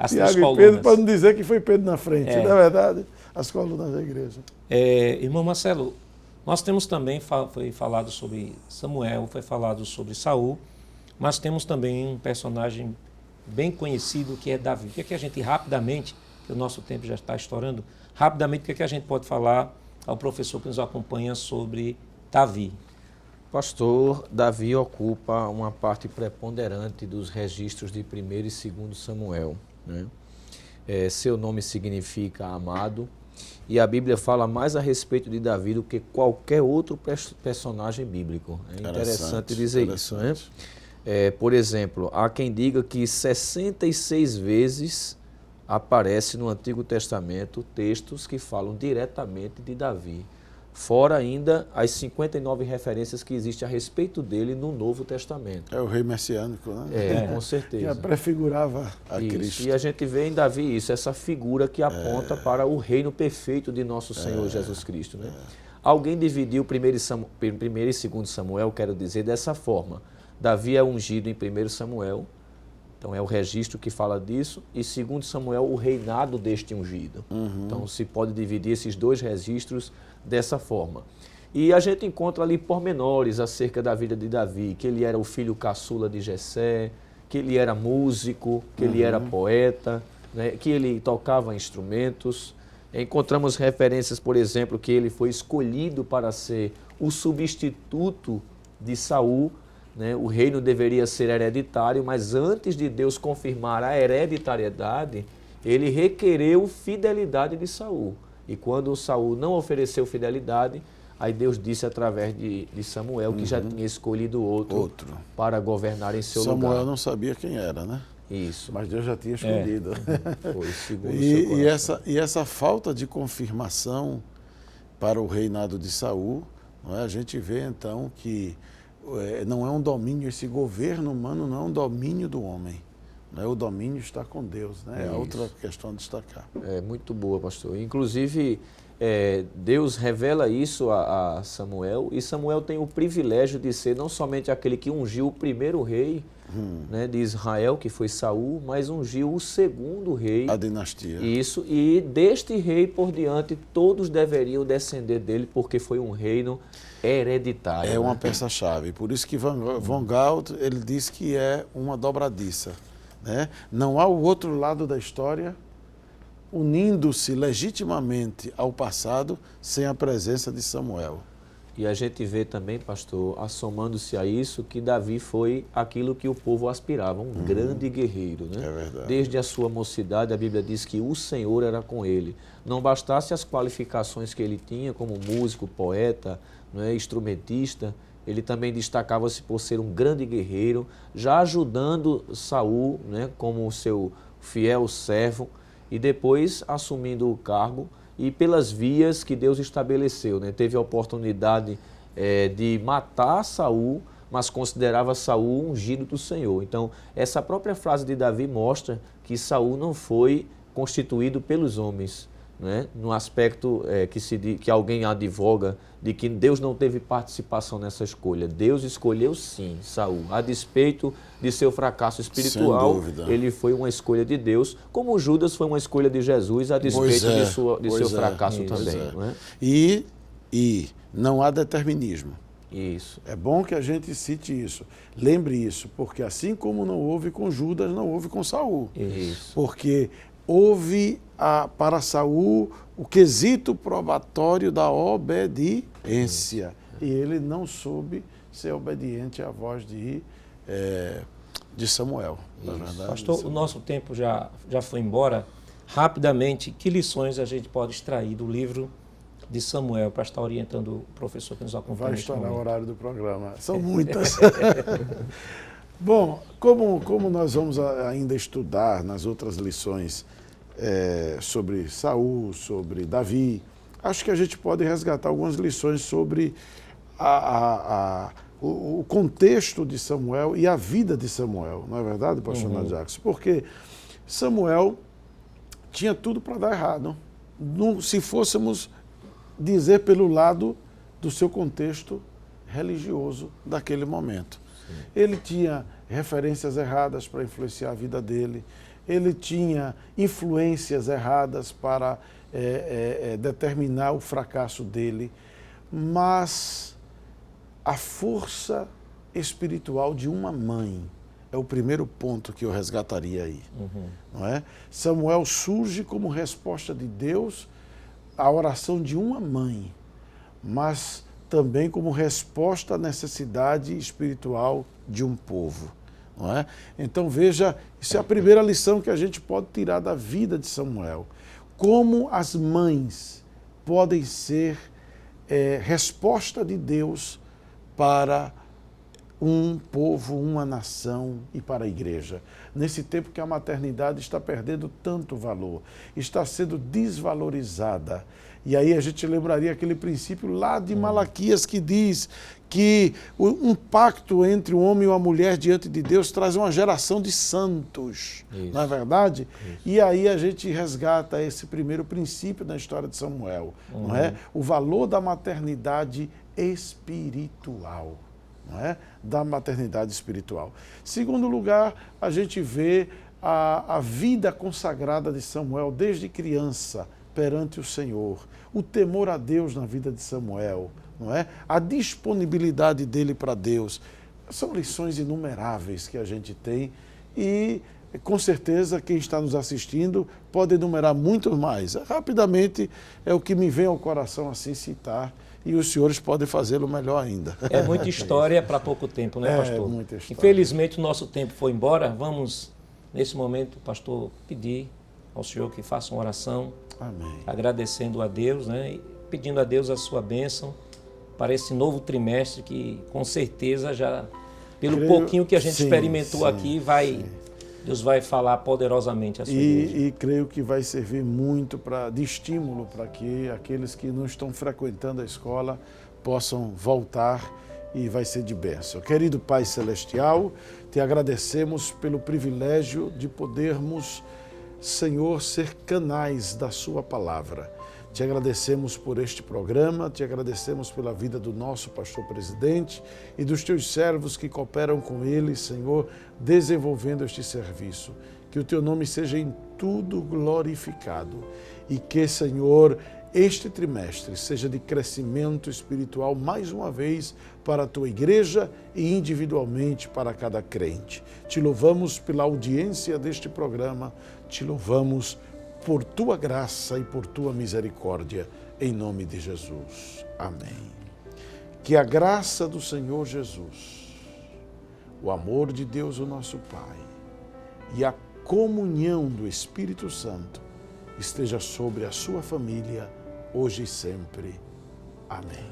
Tiago e Pedro, para não dizer que foi Pedro na frente. Não é verdade? As colunas da igreja. Irmão Marcelo, nós temos também, foi falado sobre Samuel, foi falado sobre Saul, mas temos também um personagem bem conhecido que é Davi. O que é que a gente rapidamente, que o nosso tempo já está estourando, rapidamente o que é que a gente pode falar ao professor que nos acompanha sobre Davi? Pastor, Davi ocupa uma parte preponderante dos registros de 1º e 2º Samuel, né? Seu nome significa amado, e a Bíblia fala mais a respeito de Davi do que qualquer outro personagem bíblico. É interessante dizer isso, né? Por exemplo, há quem diga que 66 vezes aparece no Antigo Testamento textos que falam diretamente de Davi. Fora ainda as 59 referências que existem a respeito dele no Novo Testamento. É o rei messiânico, né? Com certeza. Que prefigurava a Cristo. E a gente vê em Davi isso, essa figura que aponta para o reino perfeito de nosso Senhor Jesus Cristo, né? Alguém dividiu 1º e 2º Samuel, quero dizer, dessa forma. Davi é ungido em 1º Samuel, então é o registro que fala disso, e 2º Samuel, o reinado deste ungido. Então se pode dividir esses dois registros dessa forma. E a gente encontra ali pormenores acerca da vida de Davi, que ele era o filho caçula de Jessé, que ele era músico, que ele era poeta, né, que ele tocava instrumentos. Encontramos referências, por exemplo, que ele foi escolhido para ser o substituto de Saul, né? O reino deveria ser hereditário, mas antes de Deus confirmar a hereditariedade, ele requereu fidelidade de Saul. E quando Saul não ofereceu fidelidade, aí Deus disse através de Samuel que já tinha escolhido outro para governar em seu lugar. Samuel não sabia quem era, né? Isso. Mas Deus já tinha escolhido. Foi, segundo seu coração. E essa falta de confirmação para o reinado de Saul, não é? A gente vê então que não é um domínio, esse governo humano não é um domínio do homem. Né? O domínio está com Deus, né? É outra questão a destacar. É muito boa, pastor. Inclusive, Deus revela isso a Samuel, e Samuel tem o privilégio de ser não somente aquele que ungiu o primeiro rei, né, de Israel, que foi Saul, mas ungiu o segundo rei. A dinastia. Isso, e deste rei por diante, todos deveriam descender dele, porque foi um reino hereditário. É uma peça-chave. Por isso que Von Gaut, ele diz que é uma dobradiça. Né? Não há o outro lado da história unindo-se legitimamente ao passado sem a presença de Samuel. E a gente vê também, pastor, assomando-se a isso, que Davi foi aquilo que o povo aspirava, um grande guerreiro. Né? É verdade. Desde a sua mocidade, a Bíblia diz que o Senhor era com ele. Não bastasse as qualificações que ele tinha como músico, poeta, né, instrumentista, ele também destacava-se por ser um grande guerreiro, já ajudando Saul, né, como seu fiel servo, e depois assumindo o cargo e pelas vias que Deus estabeleceu. Né? Teve a oportunidade de matar Saul, mas considerava Saul ungido do Senhor. Então, essa própria frase de Davi mostra que Saul não foi constituído pelos homens, né? No aspecto que alguém advoga de que Deus não teve participação nessa escolha. Deus escolheu sim Saul. A despeito de seu fracasso espiritual, ele foi uma escolha de Deus, como Judas foi uma escolha de Jesus, a despeito de seu fracasso também. Não é? E não há determinismo. Isso. É bom que a gente cite isso. Lembre isso, porque assim como não houve com Judas, não houve com Saul. Isso. Porque houve para Saul o quesito probatório da obediência. E ele não soube ser obediente à voz de Samuel. Pastor, o nosso tempo já foi embora. Rapidamente, que lições a gente pode extrair do livro de Samuel para estar orientando o professor que nos acompanha? Vai estourar o horário do programa. São muitas. Bom, como nós vamos ainda estudar nas outras lições sobre Saul, sobre Davi, acho que a gente pode resgatar algumas lições sobre o contexto de Samuel e a vida de Samuel, não é verdade, pastor Jackson? Porque Samuel tinha tudo para dar errado. Se fôssemos dizer pelo lado do seu contexto religioso daquele momento. Sim. Ele tinha referências erradas para influenciar a vida dele, ele tinha influências erradas para determinar o fracasso dele, mas a força espiritual de uma mãe é o primeiro ponto que eu resgataria aí. Não é? Samuel surge como resposta de Deus à oração de uma mãe, mas também como resposta à necessidade espiritual de um povo. Não é? Então veja, isso é a primeira lição que a gente pode tirar da vida de Samuel. Como as mães podem ser resposta de Deus para um povo, uma nação e para a igreja. Nesse tempo que a maternidade está perdendo tanto valor, está sendo desvalorizada. E aí a gente lembraria aquele princípio lá de Malaquias que diz que um pacto entre o homem e a mulher diante de Deus traz uma geração de santos. Isso. Não é verdade? Isso. E aí a gente resgata esse primeiro princípio na história de Samuel, não é? O valor da maternidade espiritual. Não é? Da maternidade espiritual. Segundo lugar, a gente vê a vida consagrada de Samuel desde criança perante o Senhor, o temor a Deus na vida de Samuel, não é? A disponibilidade dele para Deus. São lições inumeráveis que a gente tem e, com certeza, quem está nos assistindo pode enumerar muito mais. Rapidamente, é o que me vem ao coração assim citar. E os senhores podem fazê-lo melhor ainda. É muita história para pouco tempo, né, pastor? É muita história. Infelizmente, o nosso tempo foi embora. Vamos, nesse momento, pastor, pedir ao senhor que faça uma oração. Amém. Agradecendo a Deus, né? E pedindo a Deus a sua bênção para esse novo trimestre que, com certeza, já, pelo pouquinho que a gente experimentou aqui, Deus vai falar poderosamente a sua igreja. E creio que vai servir muito de estímulo para que aqueles que não estão frequentando a escola possam voltar e vai ser de bênção. Querido Pai Celestial, te agradecemos pelo privilégio de podermos, Senhor, ser canais da sua palavra. Te agradecemos por este programa, te agradecemos pela vida do nosso pastor presidente e dos teus servos que cooperam com ele, Senhor, desenvolvendo este serviço. Que o teu nome seja em tudo glorificado e que, Senhor, este trimestre seja de crescimento espiritual mais uma vez para a tua igreja e individualmente para cada crente. Te louvamos pela audiência deste programa, te louvamos por tua graça e por tua misericórdia, em nome de Jesus. Amém. Que a graça do Senhor Jesus, o amor de Deus, o nosso Pai, e a comunhão do Espírito Santo esteja sobre a sua família, hoje e sempre. Amém.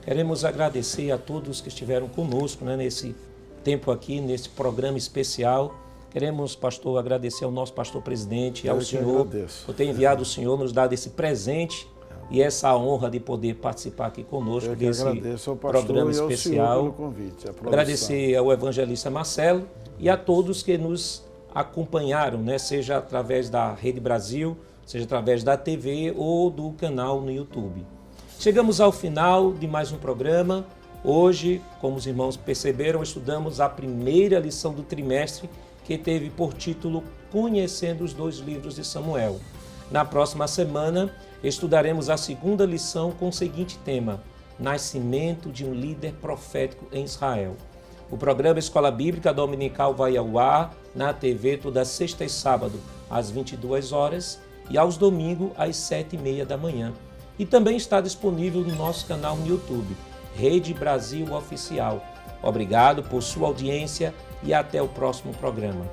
Queremos agradecer a todos que estiveram conosco, né, nesse tempo aqui, nesse programa especial. Queremos, pastor, agradecer ao nosso pastor presidente, ao senhor, por ter enviado o senhor, nos dado esse presente e essa honra de poder participar aqui conosco desse programa especial. Agradecer ao evangelista Marcelo e a todos que nos acompanharam, né? Seja através da Rede Brasil, seja através da TV ou do canal no YouTube. Chegamos ao final de mais um programa. Hoje, como os irmãos perceberam, estudamos a primeira lição do trimestre, que teve por título Conhecendo os dois livros de Samuel. Na próxima semana, estudaremos a segunda lição com o seguinte tema: Nascimento de um líder profético em Israel. O programa Escola Bíblica Dominical vai ao ar na TV toda sexta e sábado, às 22 horas e aos domingos, às 7h30 da manhã. E também está disponível no nosso canal no YouTube, Rede Brasil Oficial. Obrigado por sua audiência e até o próximo programa.